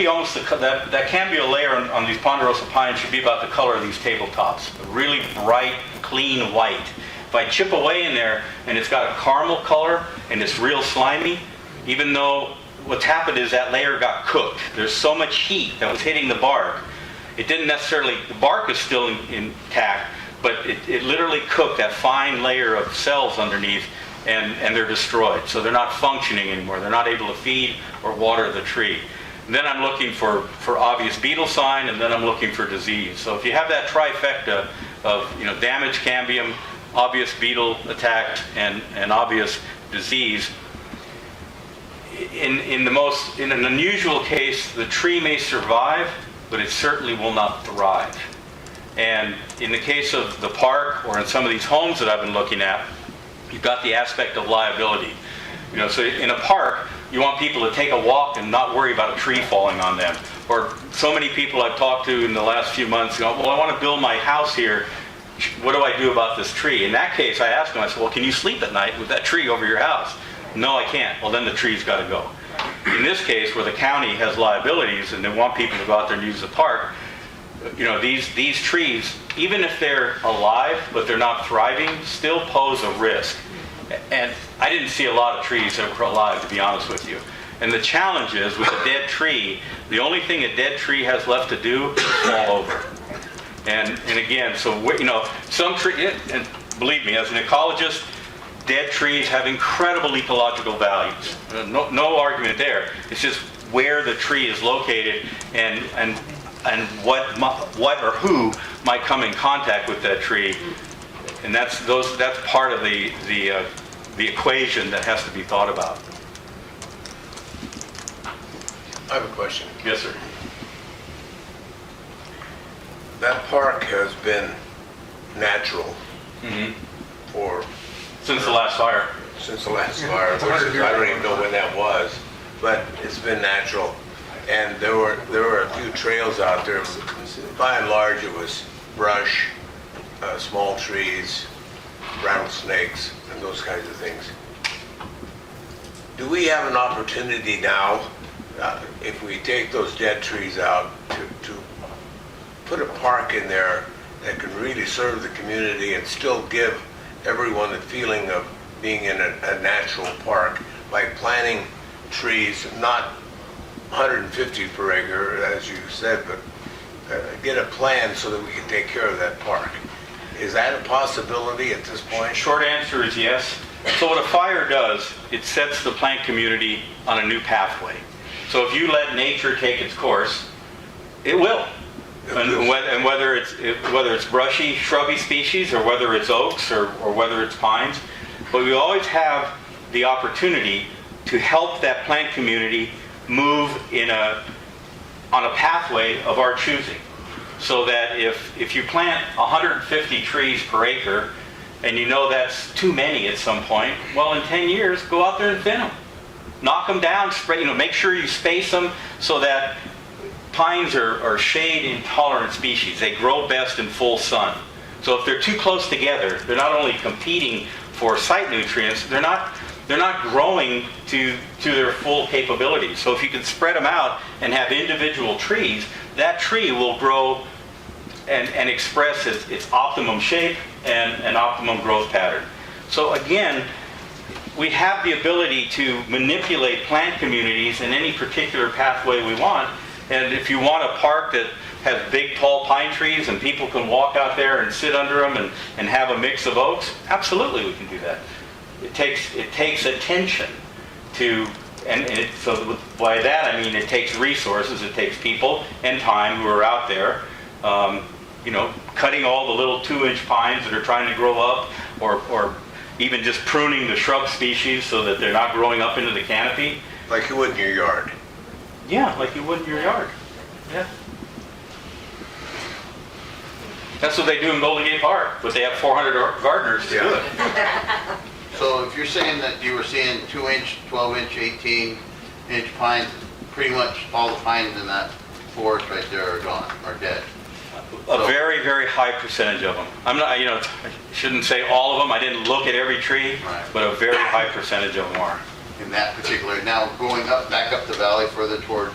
almost that cambial layer on these ponderosa pines should be about the color of these tabletops. A really bright, clean white. If I chip away in there and it's got a caramel color and it's real slimy, even though what's happened is that layer got cooked. There's so much heat that was hitting the bark. It didn't necessarily, the bark is still intact, but it literally cooked that fine layer of cells underneath, and they're destroyed. So they're not functioning anymore. They're not able to feed or water the tree. And then I'm looking for obvious beetle sign, and then I'm looking for disease. So if you have that trifecta of damaged cambium, obvious beetle attack, and obvious disease, in an unusual case, the tree may survive, but it certainly will not thrive. And in the case of the park, or in some of these homes that I've been looking at, you've got the aspect of liability. So in a park, you want people to take a walk and not worry about a tree falling on them. Or so many people I've talked to in the last few months go, well, I want to build my house here. What do I do about this tree? In that case, I asked them, I said, well, can you sleep at night with that tree over your house? No, I can't. Well, then the tree's got to go. In this case, where the county has liabilities and they want people to go out there and use the park, these trees, even if they're alive but they're not thriving, still pose a risk. And I didn't see a lot of trees that were alive, to be honest with you. And the challenge is, with a dead tree, the only thing a dead tree has left to do is fall over. And again, so some tree, and believe me, as an ecologist, dead trees have incredible ecological values. No argument there. It's just where the tree is located and what or who might come in contact with that tree, and that's part of the equation that has to be thought about. I have a question. Yes, sir. That park has been natural for... Since the last fire. Since the last fire, which is, I don't even know when that was, but it's been natural. And there were a few trails out there. By and large, it was brush, small trees, rattlesnakes, and those kinds of things. Do we have an opportunity now, if we take those dead trees out, to put a park in there that can really serve the community and still give everyone the feeling of being in a natural park by planting trees, not 150 per acre, as you said, but get a plan so that we can take care of that park. Is that a possibility at this point? Short answer is yes. So what a fire does, it sets the plant community on a new pathway. So if you let nature take its course, it will. And whether it's brushy, shrubby species, or whether it's oaks, or whether it's pines, but we always have the opportunity to help that plant community move on a pathway of our choosing. So that if you plant 150 trees per acre, and you know that's too many at some point, well, in 10 years, go out there and thin them. Knock them down, make sure you space them so that pines are shade-intolerant species. They grow best in full sun. So if they're too close together, they're not only competing for site nutrients, they're not growing to their full capabilities. So if you can spread them out and have individual trees, that tree will grow and express its optimum shape and optimum growth pattern. So again, we have the ability to manipulate plant communities in any particular pathway we want. And if you want a park that has big tall pine trees and people can walk out there and sit under them and have a mix of oaks, absolutely we can do that. It takes attention to, so by that I mean it takes resources, it takes people and time who are out there, cutting all the little 2-inch pines that are trying to grow up, or even just pruning the shrub species so that they're not growing up into the canopy. Like you would in your yard. Yeah, like you would in your yard. Yeah. That's what they do in Golden Gate Park, but they have 400 gardeners to do it. So if you're saying that you were seeing 2-inch, 12-inch, 18-inch pines, pretty much all the pines in that forest right there are gone, are dead. A very, very high percentage of them. I'm not, I shouldn't say all of them. I didn't look at every tree, but a very high percentage of them are. In that particular, now going back up the valley further towards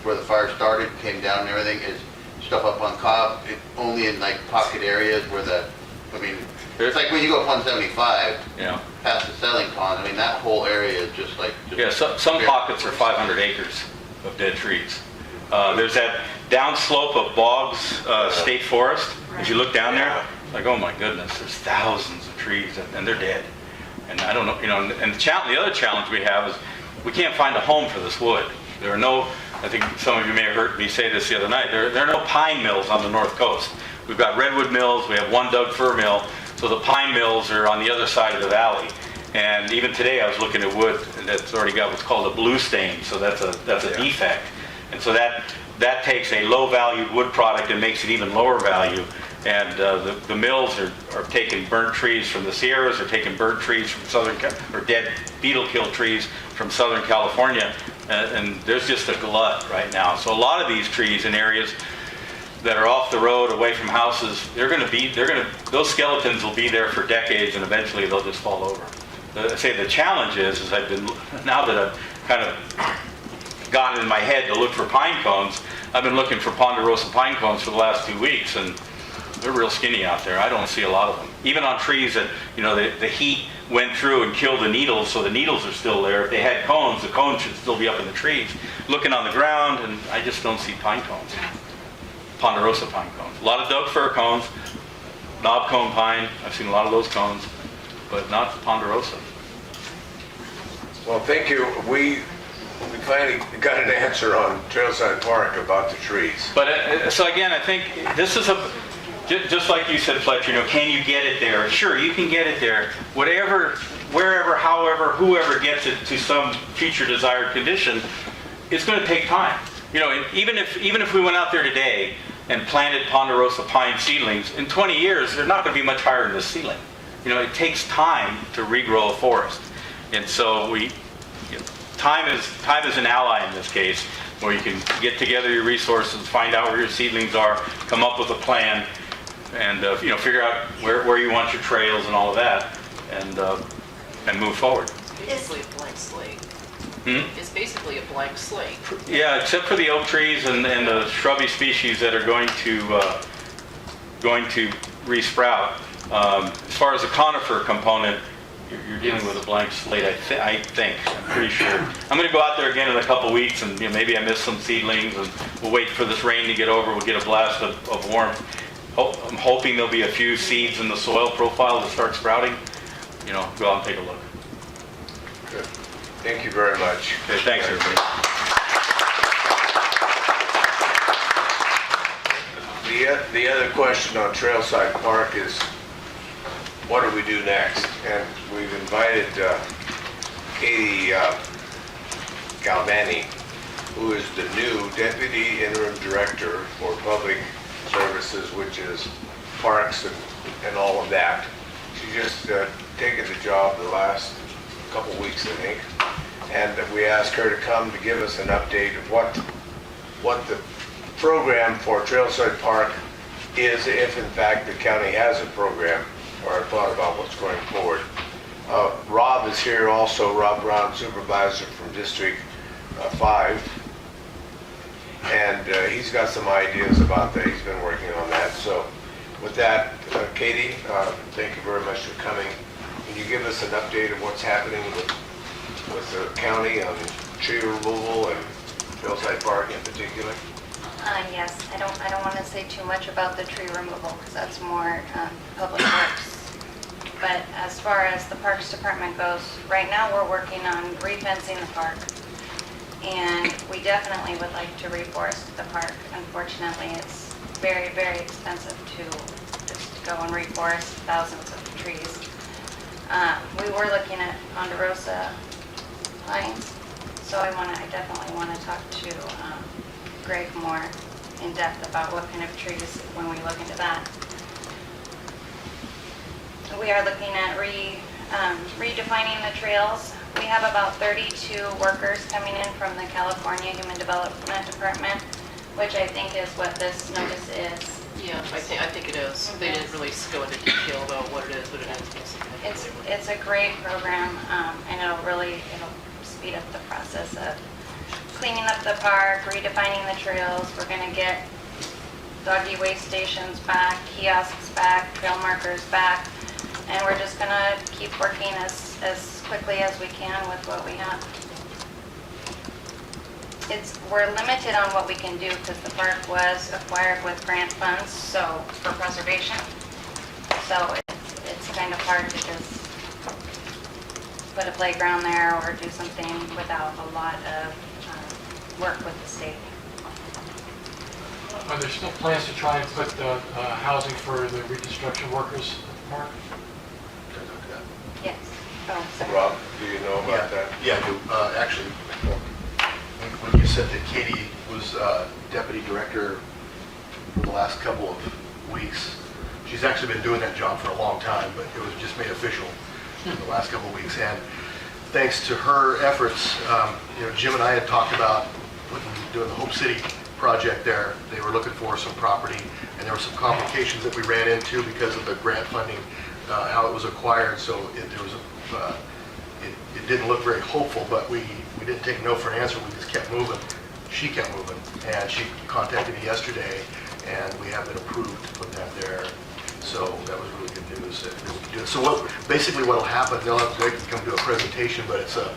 where the fire started, came down and everything, is stuff up on Cobb, only in like pocket areas where it's like when you go up 175, past the settling pond, that whole area is just like... some pockets are 500 acres of dead trees. There's that downslope of Boggs State Forest. As you look down there, like, oh my goodness, there's thousands of trees and they're dead. And I don't know, and the other challenge we have is we can't find a home for this wood. There are no, I think some of you may have heard me say this the other night, there are no pine mills on the North Coast. We've got redwood mills, we have one Doug fir mill, so the pine mills are on the other side of the valley. And even today I was looking at wood that's already got what's called a blue stain, so that's a defect. And so that takes a low-valued wood product and makes it even lower value. And the mills are taking burnt trees from the Sierras, they're taking burnt trees from or dead beetle-killed trees from Southern California, and there's just a glut right now. So a lot of these trees in areas that are off the road, away from houses, those skeletons will be there for decades, and eventually they'll just fall over. I say the challenge is now that I've kind of gotten in my head to look for pine cones, I've been looking for ponderosa pine cones for the last 2 weeks, and they're real skinny out there. I don't see a lot of them. Even on trees that, the heat went through and killed the needles, so the needles are still there. If they had cones, the cones should still be up in the trees. Looking on the ground, and I just don't see pine cones. Ponderosa pine cones. A lot of Doug fir cones, knob cone pine. I've seen a lot of those cones, but not ponderosa. Well, thank you. We finally got an answer on Trailside Park about the trees. But so again, I think this is just like you said, Fletcher, can you get it there? Sure, you can get it there. Whatever, wherever, however, whoever gets it to some future desired condition, it's going to take time. Even if we went out there today and planted ponderosa pine seedlings, in 20 years, they're not going to be much higher than this ceiling. It takes time to regrow a forest. And so time is an ally in this case, where you can get together your resources, find out where your seedlings are, come up with a plan, and figure out where you want your trails and all of that, and move forward. Basically a blank slate. It's basically a blank slate. Yeah, except for the oak trees and the shrubby species that are going to resprout. As far as the conifer component, you're dealing with a blank slate, I think. I'm pretty sure. I'm going to go out there again in a couple weeks, and maybe I missed some seedlings, and we'll wait for this rain to get over. We'll get a blast of warmth. I'm hoping there'll be a few seeds in the soil profile that start sprouting. Go out and take a look. Good. Thank you very much. Okay, thanks, everybody. The other question on Trailside Park is, what do we do next? And we've invited Katie Galvani, who is the new Deputy Interim Director for Public Services, which is parks and all of that. She just taken the job the last couple weeks, I think. And we asked her to come to give us an update of what the program for Trailside Park is, if in fact the county has a program or a thought about what's going forward. Rob is here also, Rob Brown, Supervisor from District 5. And he's got some ideas about that. He's been working on that. So with that, Katie, thank you very much for coming. Can you give us an update of what's happening with the county on tree removal and Hillside Park in particular? Yes, I don't want to say too much about the tree removal because that's more public works. But as far as the Parks Department goes, right now we're working on refencing the park. And we definitely would like to reforest the park. Unfortunately, it's very, very expensive to just go and reforest thousands of trees. We were looking at ponderosa pines, so I definitely want to talk to Greg more in depth about what kind of trees when we look into that. We are looking at redefining the trails. We have about 32 workers coming in from the California Human Development Department, which I think is what this notice is. Yeah, I think it is. They didn't really go into detail about what it is, but it is. It's a great program, and it'll speed up the process of cleaning up the park, redefining the trails. We're going to get doggy waste stations back, kiosks back, trail markers back, and we're just going to keep working as quickly as we can with what we have. We're limited on what we can do because the park was acquired with grant funds, so for preservation. So it's kind of hard to just put a playground there or do something without a lot of work with the state. Are there still plans to try and put housing for the reconstruction workers at the park? Yes. Oh, sorry. Rob, do you know about that? Yeah, I do. Actually, when you said that Katie was deputy director for the last couple of weeks, she's actually been doing that job for a long time, but it was just made official in the last couple of weeks. And thanks to her efforts, Jim and I had talked about doing the Hope City project there. They were looking for some property, and there were some complications that we ran into because of the grant funding, how it was acquired. So it didn't look very hopeful, but we didn't take no for an answer. We just kept moving. She kept moving, and she contacted me yesterday, and we have it approved to put that there. So that was really good news that we could do it. So basically what will happen, they can come do a presentation, but it's a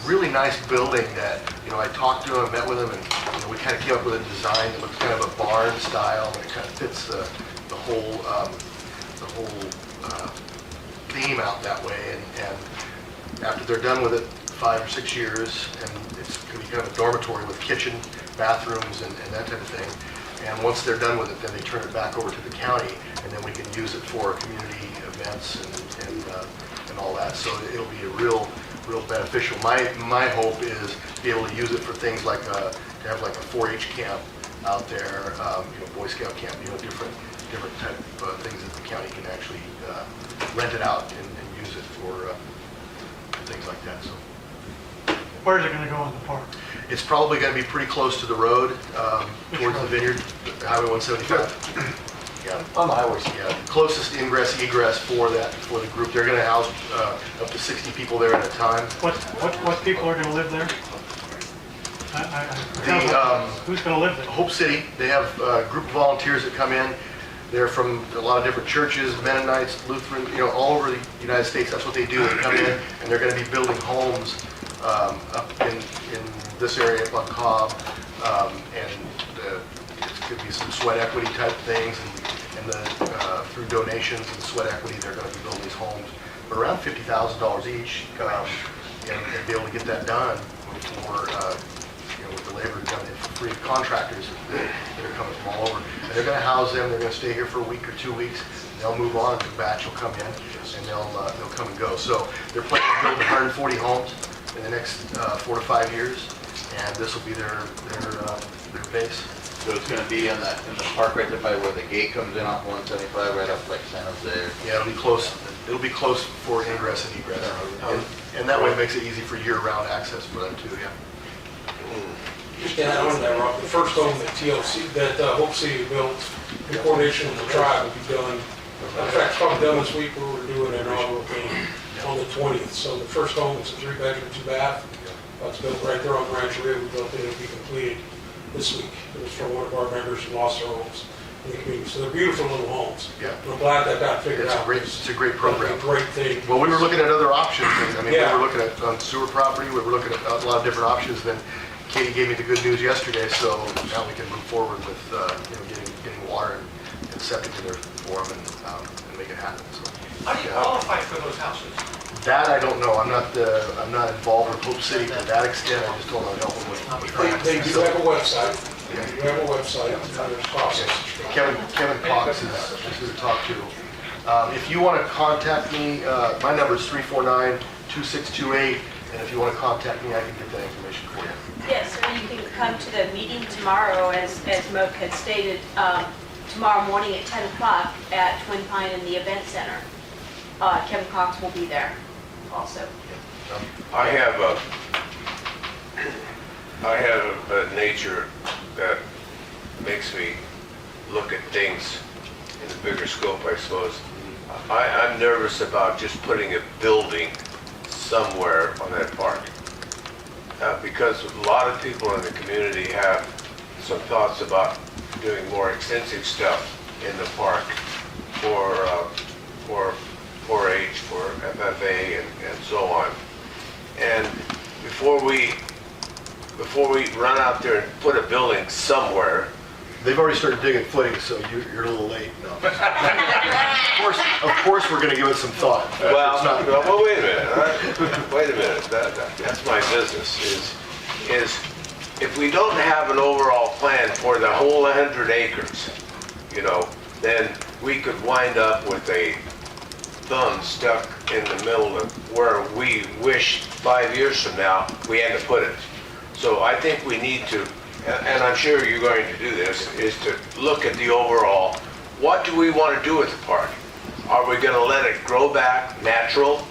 really nice building that, I talked to him, met with him, and we kind of came up with a design that looks kind of a barn style, and it kind of fits the whole theme out that way. And after they're done with it, 5 or 6 years, and it's going to be kind of a dormitory with kitchen, bathrooms, and that type of thing. And once they're done with it, then they turn it back over to the county, and then we can use it for community events and all that. So it'll be a real beneficial. My hope is to be able to use it for things like to have like a 4-H camp out there, Boy Scout camp, different type of things that the county can actually rent it out and use it for things like that. So. Where's it going to go in the park? It's probably going to be pretty close to the road, towards the vineyard, Highway 175. Yeah. On the highways. Yeah, closest ingress, egress for the group. They're going to house up to 60 people there at a time. What people are going to live there? Who's going to live there? Hope City. They have a group of volunteers that come in. They're from a lot of different churches, Mennonites, Lutheran, all over the United States. That's what they do. They come in and they're going to be building homes up in this area up on Cobb, and it could be some sweat equity type things, and through donations and sweat equity, they're going to be building these homes for around $50,000 each, and be able to get that done before, with the labor coming in for free. Contractors that are coming from all over, and they're going to house them. They're going to stay here for a week or 2 weeks. They'll move on, and the batch will come in, and they'll come and go. So they're planning to build 140 homes in the next 4 to 5 years, and this will be their base. So it's going to be in the park right there by where the gate comes in off 175, right up like San Jose. Yeah, it'll be close. It'll be close for ingress and egress, and that way it makes it easy for year-round access for them too. Yeah. Just to add on to that, Rob, the first home that Hope City built in coordination with the tribe will be done. In fact, it's probably done this week. We're doing an inaugural thing on the 20th. So the first home is a 3-bedroom, 2-bath. It's built right there on Rancheria. We built it. It'll be completed this week. It was from one of our members who lost their homes in the community. So they're beautiful little homes. Yeah. And I'm glad that got figured It's out. a great program. It's a great thing. Well, we were looking at other options. I mean, Yeah. we were looking at on sewer property, we were looking at a lot of different options. Then Katie gave me the good news yesterday, so now we can move forward with, getting water and septic in there for them and make it happen. So How do you qualify for those houses? that I don't know. I'm not involved with Hope City to that extent. I just told them I'd help them with grants. They do have a website. They do have a website. There's a process. Kevin Cox is who to talk to. If you want to contact me, my number is 349-2628, and if you want to contact me, I can get that information for you. Yes, or you can come to the meeting tomorrow, as Moak had stated, tomorrow morning at 10 o'clock at Twin Pine in the Event Center. Kevin Cox will be there also. I have a nature that makes me look at things in a bigger scope, I suppose. I'm nervous about just putting a building somewhere on that park. Because a lot of people in the community have some thoughts about doing more extensive stuff in the park for 4-H, for FFA, and so on. And before we run out there and put a building somewhere. They've already started digging footings, so you're a little late. No. Of course, we're going to give it some thought. Well, wait a minute. Wait a minute. That's my business. Is if we don't have an overall plan for the whole 100 acres, then we could wind up with a thumb stuck in the middle of where we wish 5 years from now we had to put it. So I think we need to, and I'm sure you're going to do this, is to look at the overall, what do we want to do with the park? Are we going to let it grow back natural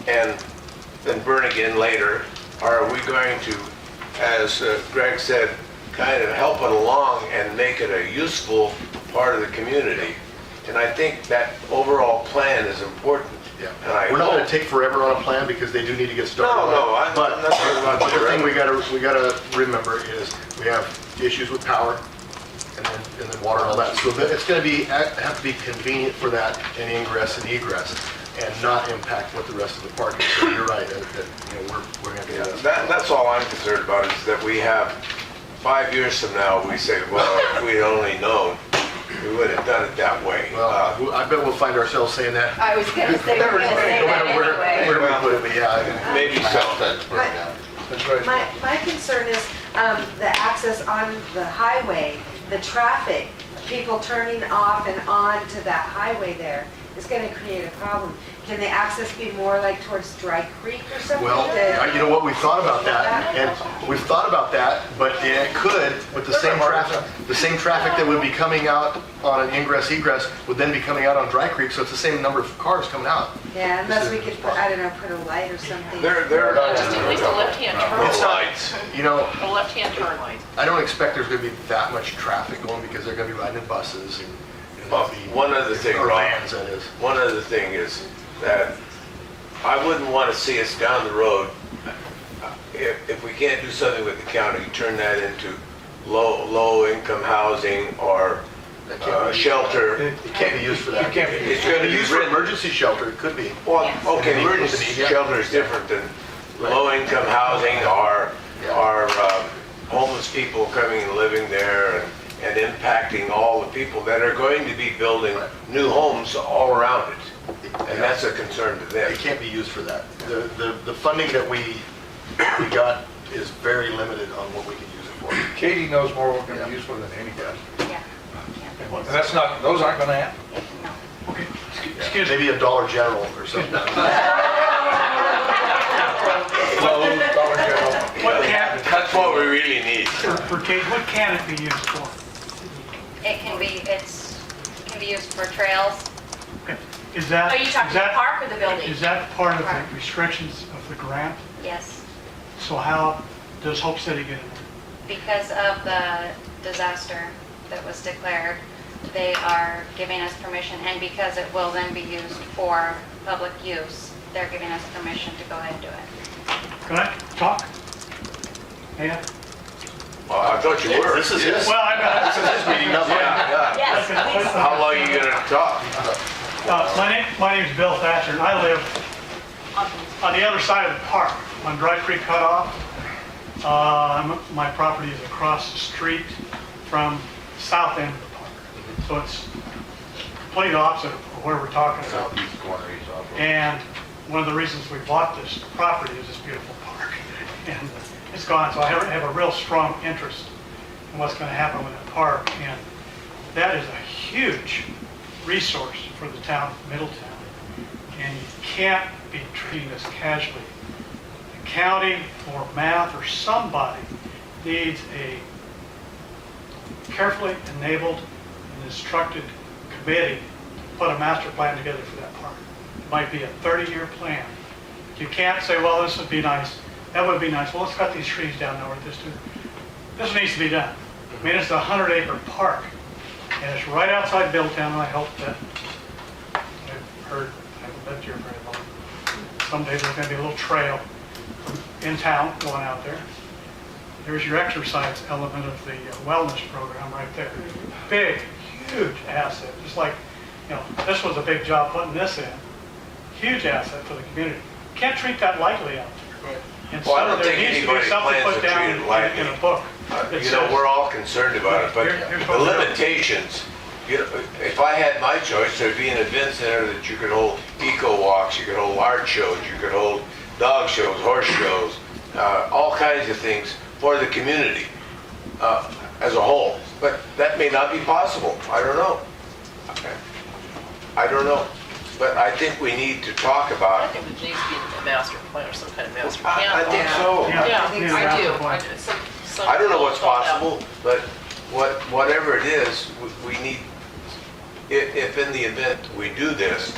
and then burn again later? Or are we going to, as Greg said, kind of help it along and make it a useful part of the community? And I think that overall plan is important. Yeah. And We're not going to take forever on a plan because they do need to get started. I'm not talking about But the thing we got to remember is we have issues with power and then water and all that. So it's going to have to be convenient for that and ingress and egress, and not impact what the rest of the park is. So you're right. We're going to do that. That's all I'm concerned about, is that we have 5 years from now, we say, well, if we'd only known, we would have done it that way. Well, I bet we'll find ourselves saying that. I was going to say, we're going to say that anyway. Where we put it, but yeah. Maybe so. That's right. My concern is the access on the highway, the traffic, people turning off and on to that highway there is going to create a problem. Can the access be more like towards Dry Creek or something? Well, you know what, we've thought about that, but it could, with the same traffic that would be coming out on an ingress egress would then be coming out on Dry Creek, so it's the same number of cars coming out. Yeah, unless we could put, I don't know, put a light or something. They're Just at least a left-hand turn. It's lights. A left-hand turn light. I don't expect there's going to be that much traffic going because they're going to be riding in buses and One other thing, or Rob, vans, that is. one other thing is that I wouldn't want to see us down the road, if we can't do something with the county, turn that into low-income housing or shelter. It can't be used for that. It's going to be used for emergency shelter. It could be. Well, okay, emergency shelter is different than low-income housing or homeless people coming and living there and impacting all the people that are going to be building new homes all around it. And that's a concern to them. It can't be used for that. The funding that we got is very limited on what we can use it for. Katie knows more what we're going to use for than anybody. Yeah. And those aren't going to happen. Okay. Excuse me. Maybe a Dollar General or something. Dollar General. That's what we really need. For Kate, what can it be used for? It can be used for trails. Is that? Are you talking the park or the building? Is that part of Park. the restrictions of the grant? Yes. So how does Hope City get it? Because of the disaster that was declared, they are giving us permission, and because it will then be used for public use, they're giving us permission to go ahead and do it. Can I talk? Yeah. I thought you were. This is his. Well, I'm not. This is his meeting, not mine. Yeah. Yes, please. How long are you gonna talk? My name's Bill Thatcher, and I live on the other side of the park, on Dry Creek Cutoff. My property is across the street from the south end of the park. So it's complete opposite of where we're talking about. Southeast corner, he's off. And one of the reasons we bought this property is this beautiful park. And it's gone, so I have a real strong interest in what's going to happen with that park. And that is a huge resource for the town of Middletown. And you can't be treating this casually. The county or math or somebody needs a carefully enabled and instructed committee to put a master plan together for that park. It might be a 30-year plan. You can't say, well, this would be nice, that would be nice, well, let's cut these trees down now, or this needs to be done. I mean, it's a 100-acre park, and it's right outside Middletown, and I hope that, I've heard, I haven't lived here very long, someday there's going to be a little trail in town going out there. There's your exercise element of the wellness program right there. Big, huge asset, just like, this was a big job putting this in. Huge asset for the community. Can't treat that lightly out there. And Well, I don't there think needs to be anybody something plans put to down treat it lightly. in a book. that says- We're all concerned about it, but Here's the what we're doing. limitations, if I had my choice, there'd be an event center that you could hold eco walks, you could hold art shows, you could hold dog shows, horse shows, all kinds of things for the community as a whole. But that may not be possible. I don't know. I don't know. But I think we need to talk I about it. think there needs to be a master plan or some kind of master I plan. think so. Yeah, I yeah, do. that's the point. I don't know what's possible, but whatever it is, we need, if in the event we do this,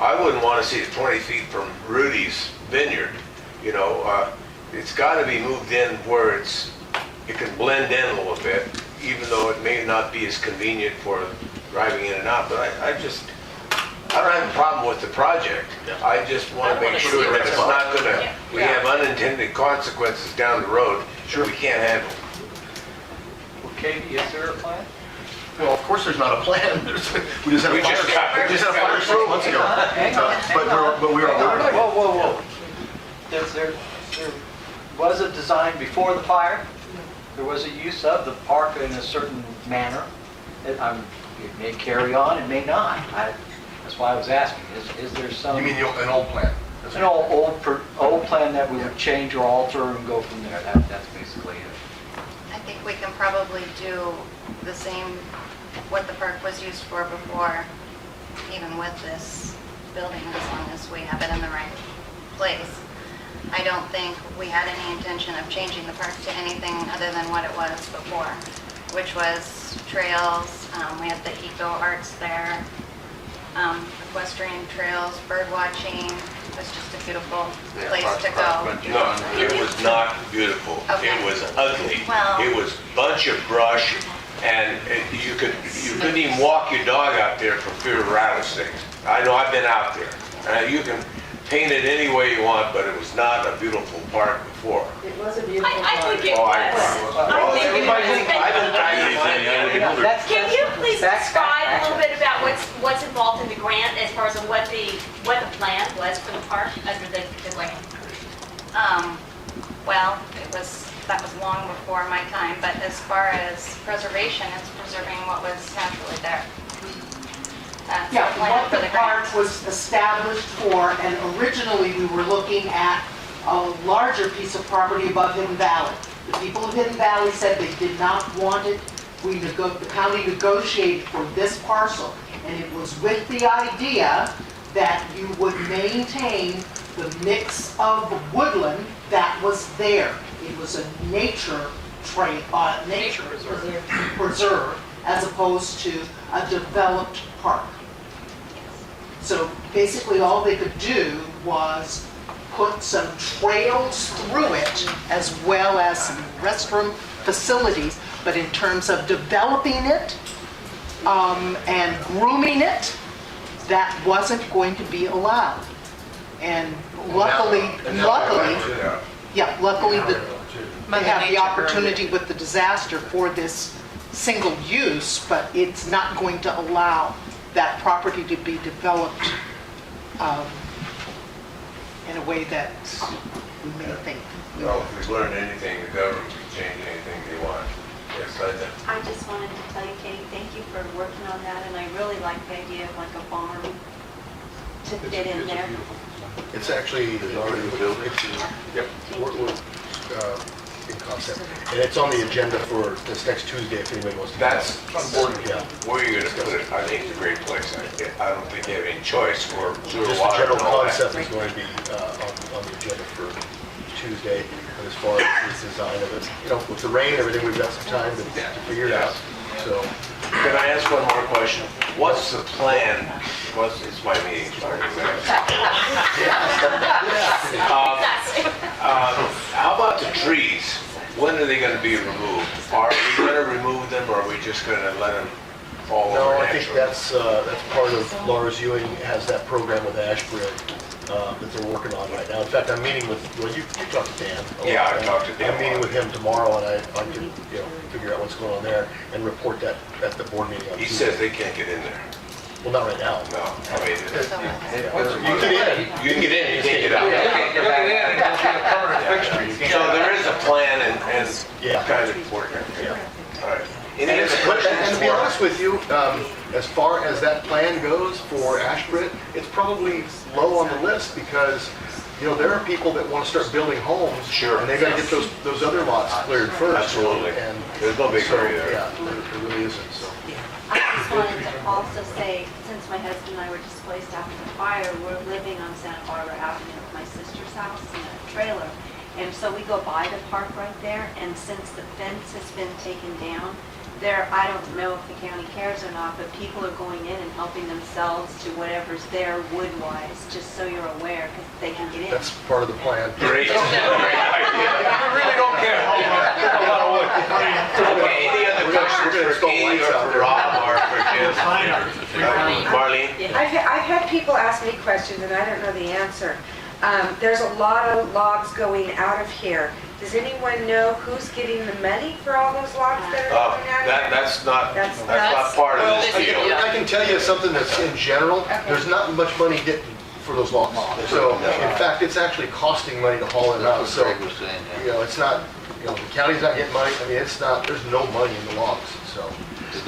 I wouldn't want to see it 20 feet from Rudy's vineyard. It's got to be moved in where it can blend in a little bit, even though it may not be as convenient for driving in and out. But I don't have a problem with the project. I just want to make sure that it's not going to, we have unintended consequences down the road that we can't handle. Well, Katie, is there a plan? Well, of course, there's not a plan. We just had We a fire. just got- We just had a fire 6 months ago. But we are aware of it. Whoa. There was a design before the fire. There was a use of the park in a certain manner. It may carry on, it may not. That's why I was asking, is there some... You mean an old plan? An old plan that we would change or alter and go from there? That's basically it. I think we can probably do the same, what the park was used for before, even with this building, as long as we have it in the right place. I don't think we had any intention of changing the park to anything other than what it was before, which was trails. We had the eco arts there, equestrian trails, bird watching. It was just a beautiful place to go. No, it was not beautiful. Okay. It was ugly. Well- It was a bunch of brush, and you couldn't even walk your dog out there for fear of rattlesnakes. I know, I've been out there. You can paint it any way you want, but it was not a beautiful park before. It was a beautiful I think it Oh, was. I- I think it was. Can you please describe a little bit about what's involved in the grant as far as what the plan was for the park under the grant? Well, that was long before my time, but as far as preservation, it's preserving what was naturally there. That's Yeah, the plan what for the the grant. park was established for, and originally we were looking at a larger piece of property above Hidden Valley. The people of Hidden Valley said they did not want it. The county negotiated for this parcel, and it was with the idea that you would maintain the mix of woodland that was there. It was a nature preserve as opposed to a developed park. So basically all they could do was put some trails through it as well as some restroom facilities, but in terms of developing it and grooming it, that wasn't going to be allowed. And luckily, they have the opportunity with the disaster for this single use, but it's not going to allow that property to be developed in a way that we may think. Well, if we've learned anything, the government can change anything they want. Yes, Linda? I just wanted to tell you, Katie, thank you for working on that, and I really like the idea of like a barn to fit in there. It's actually already built. Yep, we're in concept. And it's on the agenda for this next Tuesday if anybody wants to. That's Yeah. where you're gonna put it. I think it's a great place. I don't think you have any choice for sewer, Just the water, general and all concept that. is going to be on the agenda for Tuesday. And as far as the design of it, you know, with the rain and everything, we've got some time to figure it out. So, Can I ask one more question? What's the plan? It's my meeting starting how about the trees? When are they gonna be removed? Are we gonna remove them, or are we just gonna let them fall no, over I think naturally? that's part of Lars Ewing has that program with Ashbridge that they're working on right now. In fact, I'm meeting with, well, you talked to Dan. Yeah, I talked to Dan. I'm meeting with him tomorrow, and I can, you know, figure out what's going on there and report that at the board meeting on He Tuesday. says they can't get in there. Well, not right now. No, I mean, You can get in. you can get in, you can't get out. So there is a plan and kind of working. Yeah. All right. And, Any other questions? and to be honest with you, as far as that plan goes for Ashbridge, it's probably low on the list because, you know, there are people that want to start building homes. Sure. And they got to get those other lots cleared first. Absolutely. And There's no big so, hurry there. Yeah, there really isn't, so. I just wanted to also say, since my husband and I were displaced after the fire, we're living on Santa Barbara Avenue at my sister's house in a trailer. And so we go by the park right there, and since the fence has been taken down, there, I don't know if the county cares or not, but people are going in and helping themselves to whatever's there wood-wise, just so you're aware, because they can get in. That's part of the plan. Great. Great idea. We really don't care. Okay, any other questions for Katie or for Rob or for Jim? Marlene? I've had people ask me questions and I don't know the answer. There's a lot of logs going out of here. Does anyone know who's getting the money for all those logs that are going out of here? That's not part of this deal. I can tell you something that's in general, there's not much money getting for those logs. So, in fact, it's actually costing money to haul it out. So, you know, it's not, you know, the county's not getting money. I mean, it's not, there's no money in the logs, so.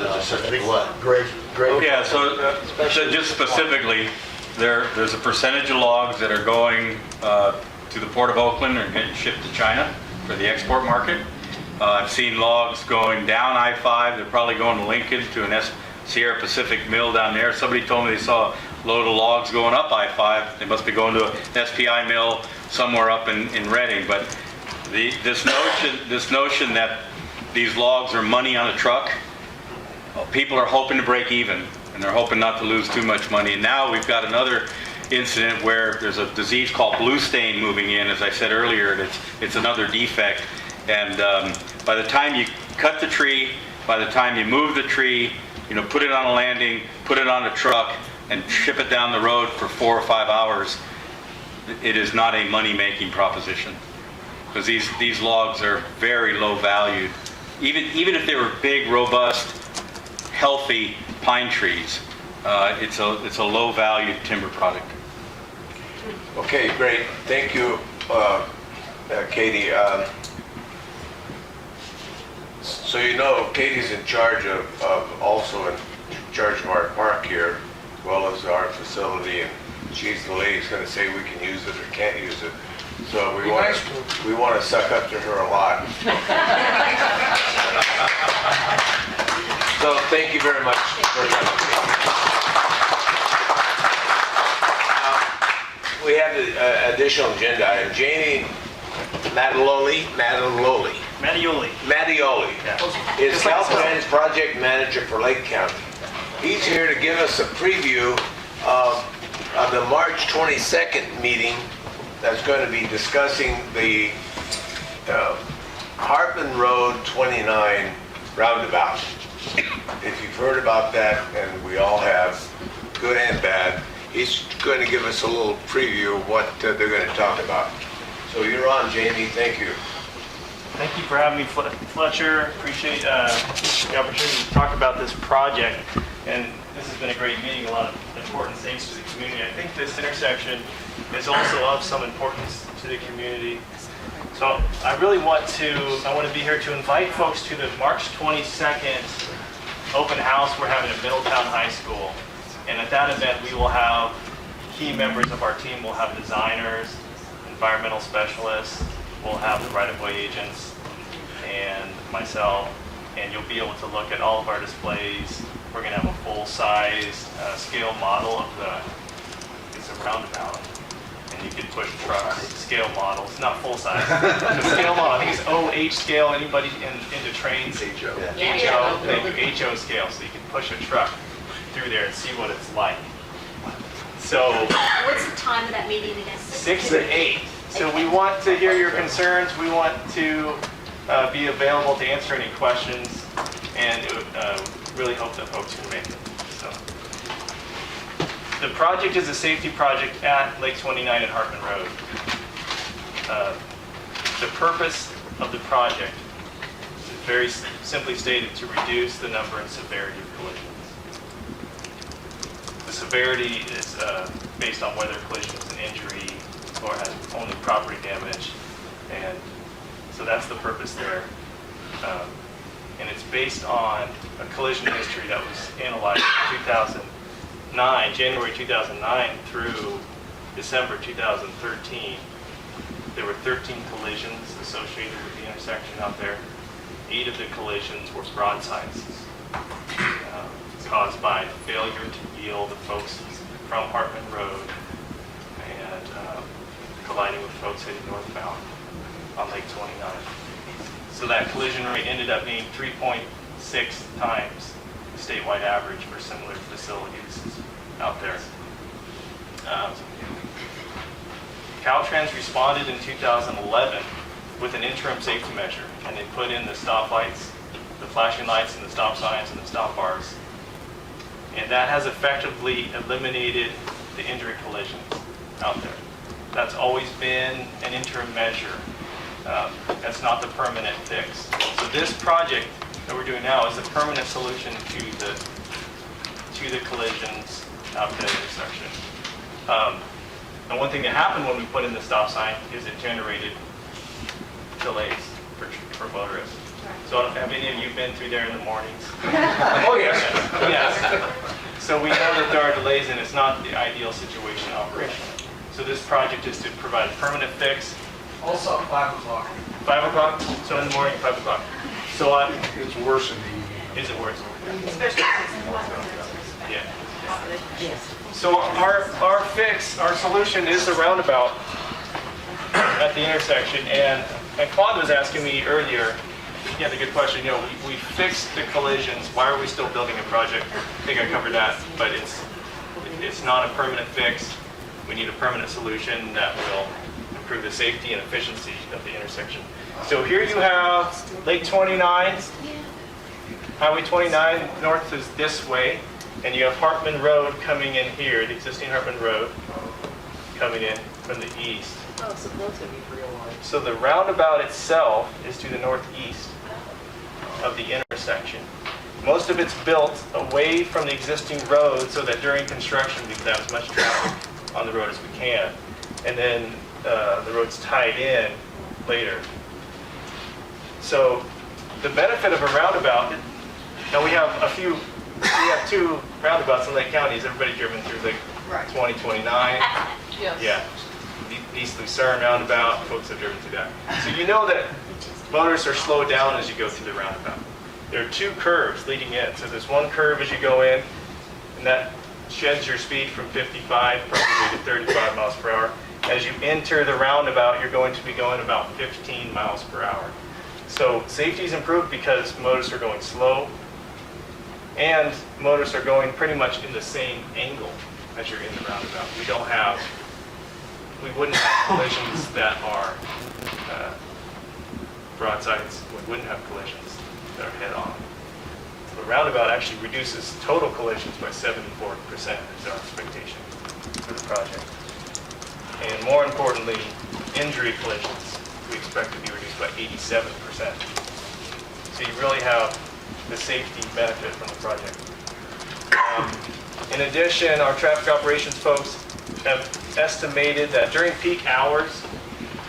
I think Greg. Yeah, so just specifically, there's a percentage of logs that are going to the Port of Oakland and getting shipped to China for the export market. I've seen logs going down I-5. They're probably going to Lincoln to an Sierra Pacific mill down there. Somebody told me they saw a load of logs going up I-5. They must be going to an SPI mill somewhere up in Reading. But this notion that these logs are money on a truck, people are hoping to break even, and they're hoping not to lose too much money. And now we've got another incident where there's a disease called blue stain moving in, as I said earlier, and it's another defect. And by the time you cut the tree, by the time you move the tree, you know, put it on a landing, put it on a truck, and ship it down the road for 4 or 5 hours, it is not a money-making proposition. Because these logs are very low valued. Even if they were big, robust, healthy pine trees, it's a low valued timber product. Okay, great. Thank you, Katie. So you know, Katie's in charge also in charge of our park here, as well as our facility, and she's the lady who's going to say we can use it or can't use it. So we want to suck up to her a lot. So thank you very much for coming. We have the additional agenda item. Jamie Mattioli is Caltrans project manager for Lake County. He's here to give us a preview of the March 22nd meeting that's going to be discussing the Hartman Road 29 roundabout. If you've heard about that, and we all have, good and bad, he's going to give us a little preview of what they're going to talk about. So you're on, Jamie. Thank you. Thank you for having me, Fletcher. Appreciate the opportunity to talk about this project. And this has been a great meeting, a lot of important things to the community. I think this intersection is also of some importance to the community. So I want to be here to invite folks to the March 22nd open house we're having at Middletown High School. And at that event, we will have key members of our team. We'll have designers, environmental specialists, we'll have the right-of-way agents, and myself, and you'll be able to look at all of our displays. We're going to have a full-size scale model of it's a roundabout, and you can push trucks, scale model. It's not full-size. The scale model, I think it's OH scale. Anybody into trains? HO. HO. Thank you. HO scale, so you can push a truck through there and see what it's like. So, What's the time of that meeting again? 6 to 8. So we want to hear your concerns. We want to be available to answer any questions, and really hope that folks can make it. So, the project is a safety project at Lake 29 and Hartman Road. The purpose of the project is very simply stated to reduce the number and severity of collisions. The severity is based on whether collision is an injury or has only property damage, and so that's the purpose there. And it's based on a collision history that was analyzed in 2009, January 2009 through December 2013. There were 13 collisions associated with the intersection out there. 8 of the collisions were broadsides, caused by failure to yield the folks from Hartman Road and colliding with folks heading northbound on Lake 29. So that collision rate ended up being 3.6 times the statewide average for similar facilities out there. Caltrans responded in 2011 with an interim safety measure, and they put in the stoplights, the flashing lights and the stop signs and the stop bars. And that has effectively eliminated the injury collisions out there. That's always been an interim measure. That's not the permanent fix. So this project that we're doing now is a permanent solution to the collisions out there intersection. And one thing that happened when we put in the stop sign is it generated delays for motorists. So have any of you been through there in the mornings? Oh, yes. Yes. So we know that there are delays, and it's not the ideal situation operationally. So this project is to provide a permanent fix. Also at 5 o'clock. 5 o'clock? So in the morning, 5 o'clock. So It's worse in the evening. is it worse? Especially Yeah. So our fix, our solution is the roundabout at the intersection. And Claude was asking me earlier, he had a good question, we fixed the collisions. Why are we still building a project? I think I covered that, but it's not a permanent fix. We need a permanent solution that will improve the safety and efficiency of the intersection. So here you have Lake 29, Highway 29 north is this way, and you have Hartman Road coming in here, the existing Hartman Road coming in from the east. Oh, so both of you realize. So the roundabout itself is to the northeast of the intersection. Most of it's built away from the existing road so that during construction we can have as much traffic on the road as we can. And then the road's tied in later. So the benefit of a roundabout, now we have two roundabouts in Lake County. Has everybody driven through Lake 2029? Yes. Yeah. East Lucerne roundabout, folks have driven through that. So you know that motorists are slowed down as you go through the roundabout. There are 2 curves leading in. So there's one curve as you go in, and that sheds your speed from 55 probably to 35 miles per hour. As you enter the roundabout, you're going to be going about 15 miles per hour. So safety is improved because motorists are going slow, and motorists are going pretty much in the same angle as you're in the roundabout. We wouldn't have collisions that are broadsides. We wouldn't have collisions that are head-on. The roundabout actually reduces total collisions by 74% is our expectation for the project. And more importantly, injury collisions we expect to be reduced by 87%. So you really have the safety benefit from the project. In addition, our traffic operations folks have estimated that during peak hours,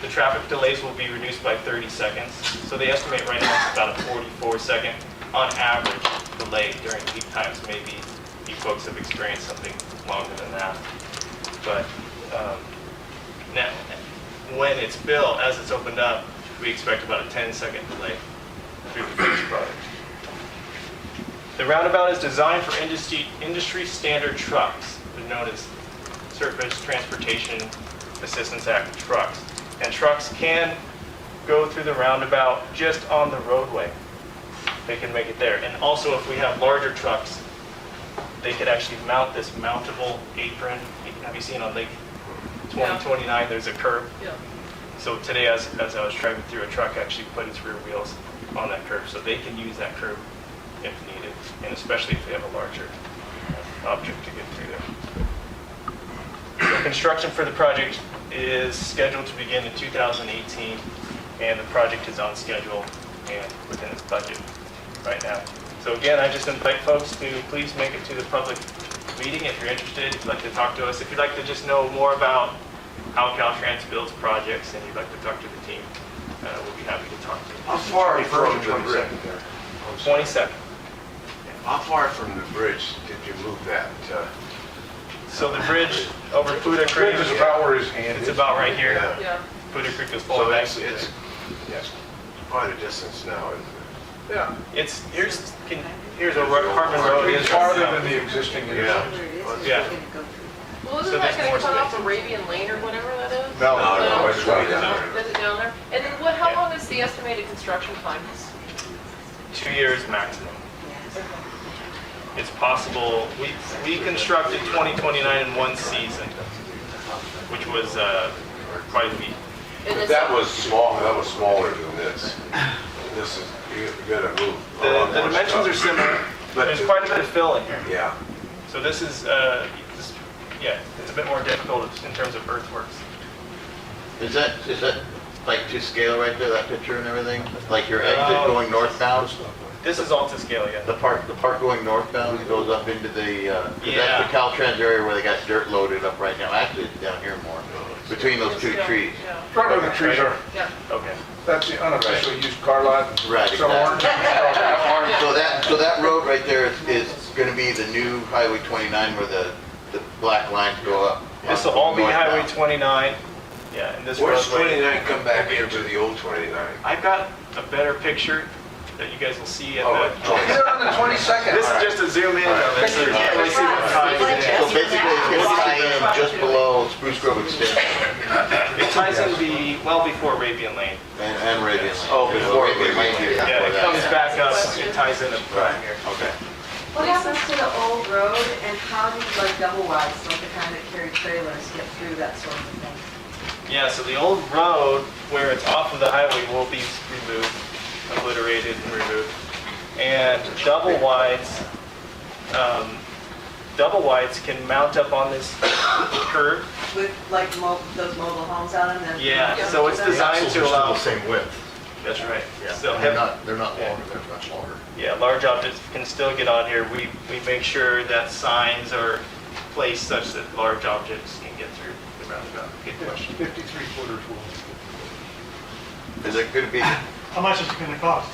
the traffic delays will be reduced by 30 seconds. So they estimate right now it's about a 44-second on average delay during peak times. Maybe you folks have experienced something longer than that. But now, when it's built, as it's opened up, we expect about a 10-second delay through the finished product. The roundabout is designed for industry standard trucks, known as Surface Transportation Assistance Act trucks. And trucks can go through the roundabout just on the roadway. They can make it there. And also, if we have larger trucks, they could actually mount this mountable apron. Have you seen on Lake 2029, there's a curb? Yeah. So today, as I was driving through, a truck actually put its rear wheels on that curb, so they can use that curb if needed, and especially if they have a larger object to get through there. So construction for the project is scheduled to begin in 2018, and the project is on schedule and within its budget right now. So again, I just invite folks to please make it to the public meeting if you're interested, if you'd like to talk to us, if you'd like to just know more about how Caltrans builds projects and you'd like to talk to the team, we'll be happy to talk to you. How far from the bridge? 22nd. How far from the bridge did you move that? So the bridge over Buda Creek Bridge is about where his hand It's is. about right here. Yeah. Yeah. Buda Creek is So flowing back. it's quite a distance now, isn't it? Yeah. Here's where Hartman Road is. It's farther than the existing Yeah. intersection. Yeah. Well, isn't So that there's going more to cut off space. Arabian Lane or whatever that is? No, it's way down there. Is it down there? And then how long is the estimated construction time? 2 years maximum. It's possible, we constructed 2029 in one season, which was quite a feat. But that was small, that was smaller than this. This is, you're gonna move. a lot The more dimensions are stuff. similar, but there's quite a bit of fill in here. Yeah. So this is, it's a bit more difficult in terms of earthworks. Is that like to scale right there, that picture and everything? Like your exit going northbound? This is all to scale, yeah. The part going northbound goes up into the, 'cause Yeah. that's the Caltrans area where they got dirt loaded up right now. Actually, it's down here more, between those two trees. Right where the trees are. Yeah. Okay. That's the unofficially used car lot. Right, So orange. So that road right there is gonna be the new Highway 29 where the black lines go up. This will all be Highway northbound. 29, yeah, and this Where's roadway. 29 come back here to the old 29? I've got a better picture that you guys will see at Oh, the. at 22nd. Get it on the 22nd. This is just a zoom in of it, so you can't really see what ties So it in. basically, it's gonna tie in just below Spruce Grove Extension It ties in well before Arabian Lane. and Arabian Lane. Oh, before Arabian Lane. Yeah, it comes back up, it ties in at Right, here. okay. What happens to the old road and how do like double wides, like the kind that carry trailers, get through that sort of thing? Yeah, so the old road where it's off of the highway will be removed, obliterated and removed. And double wides can mount up on this curb. With like those mobile homes on them? then- Yeah, so it's designed to allow. Same width. That's right. So They're heavy- not longer, they're much longer. Yeah, large objects can still get on here. We make sure that signs are placed such that large objects can get through the roundabout. Good question. 53 footers will. Is it gonna be, How much is it going to cost?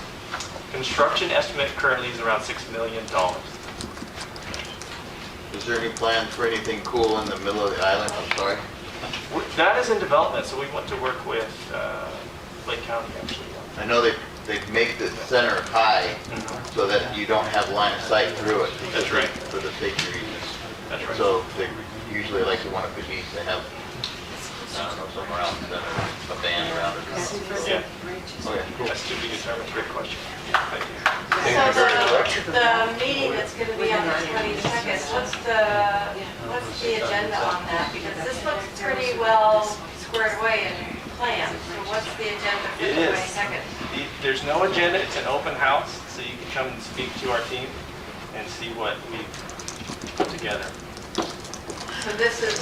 Construction estimate currently is around $6 million. is there any plans for anything cool in the middle of the island? I'm sorry. That is in development, so we want to work with Lake County actually. I know they make the center high so that you don't have line of sight through it. That's right. For the safety reasons. That's right. So they usually like to want to be, they have, I don't know, somewhere else, a band around it. Yeah. Okay, cool. That's to be determined. Great question. Thank you. So the meeting that's going to be on the 22nd, what's the agenda on that? Because this looks pretty well squared away and planned. So what's the agenda for It the is. 22nd? There's no agenda. It's an open house, so you can come and speak to our team and see what we put together. So So this is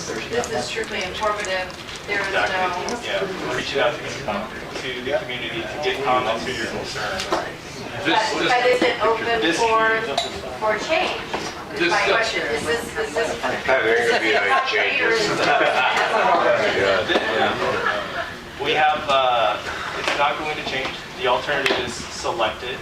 strictly informative. There is Exactly. no, Yeah, reaching out to the community to get comments to your concerns. but is it open for change? Is my question. Is this? I think there'd be any changes. We have, it's not going to change. The alternative is selected.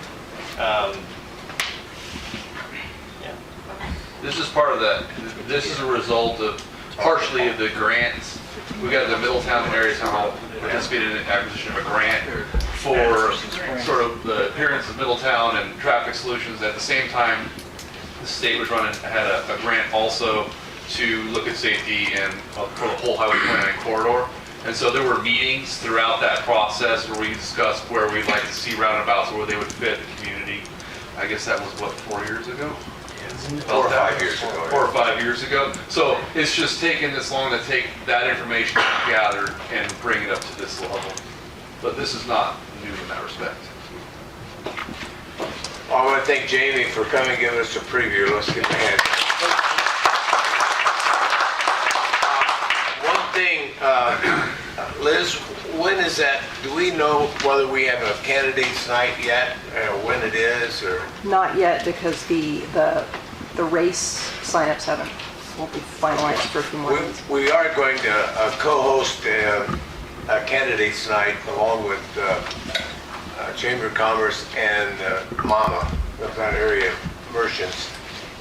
This is part of that, this is a result of partially of the grants. We got the Middletown area town hall participated in the acquisition of a grant for sort of the appearance of Middletown and traffic solutions. At the same time, the state was running, had a grant also to look at safety and for the whole highway 29 corridor. And so there were meetings throughout that process where we discussed where we'd like to see roundabouts, where they would fit the community. I guess that was what, 4 years ago? 4 or 5 years ago. 4 or 5 years ago. So it's just taken this long to take that information gathered and bring it up to this level. But this is not new in that respect. Well, I want to thank Jamie for coming and giving us a preview. Let's give him a hand. One thing, Liz, when is that? Do we know whether we have a candidates night yet, when it is, or? Not yet, because the race signups won't be finalized for a few more days. We are going to co-host a candidates night along with Chamber of Commerce and MAMA, Middletown area merchants.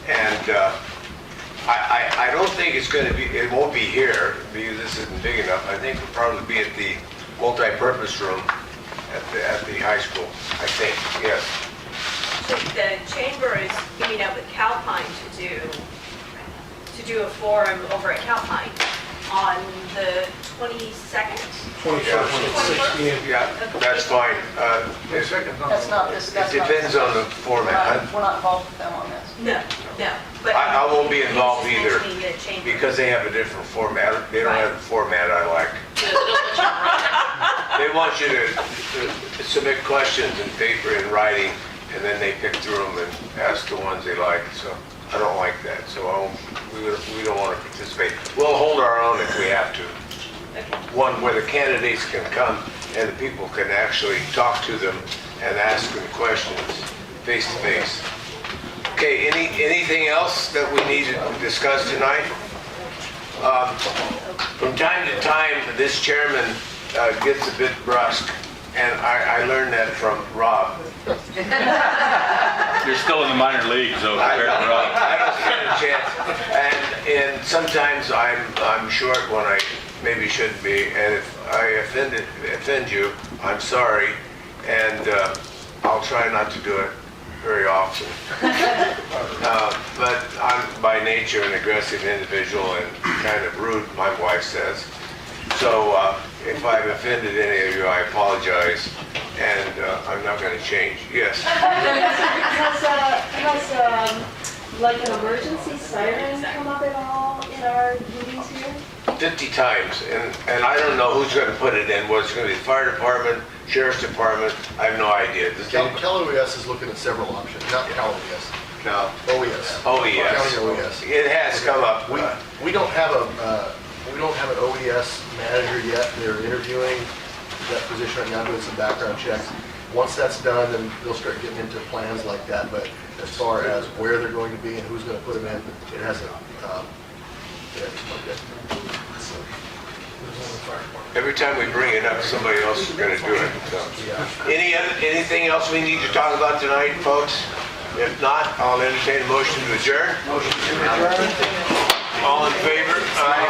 And I don't think it's going to be, it won't be here because this isn't big enough. I think it'll probably be at the multi-purpose room at the high school, I think, yes. So the chamber is meeting up with Calpine to do a forum over at Calpine on the 22nd? 21st. Yeah, that's fine. That's not this. It depends on the format. We're not involved with them on this. No. But I won't be involved he's either mentioning the chamber. because they have a different format. They don't have the format I like. They want you to submit questions in paper and writing, and then they pick through them and ask the ones they like. So I don't like that. So we don't want to participate. We'll hold our own if we have to. One where the candidates can come and the people can actually talk to them and ask them questions face to face. Okay, anything else that we need to discuss tonight? From time to time, this chairman gets a bit brusque, and I learned that from Rob. You're still in the minor leagues, though. I don't stand a chance. And sometimes I'm short when I maybe shouldn't be, and if I offend you, I'm sorry, and I'll try not to do it very often. But I'm by nature an aggressive individual and kind of rude, my wife says. So if I've offended any of you, I apologize, and I'm not going to change. Yes? Has like an emergency siren come up at all in our meetings here? 50 times, and I don't know who's going to put it in, whether it's going to be the fire department, sheriff's department, I have no idea. CalOES is looking at several options, not CalOES. No. OES. OES. County OES. It has come up. We don't have an OES manager yet. They're interviewing that position right now, doing some background checks. Once that's done, then they'll start getting into plans like that. But as far as where they're going to be and who's going to put them in, it hasn't. Every time we bring it up, somebody else is going to do it. So. Anything else we need to talk about tonight, folks? If not, I'll entertain a motion to adjourn. Motion to adjourn. All in favor? Aye.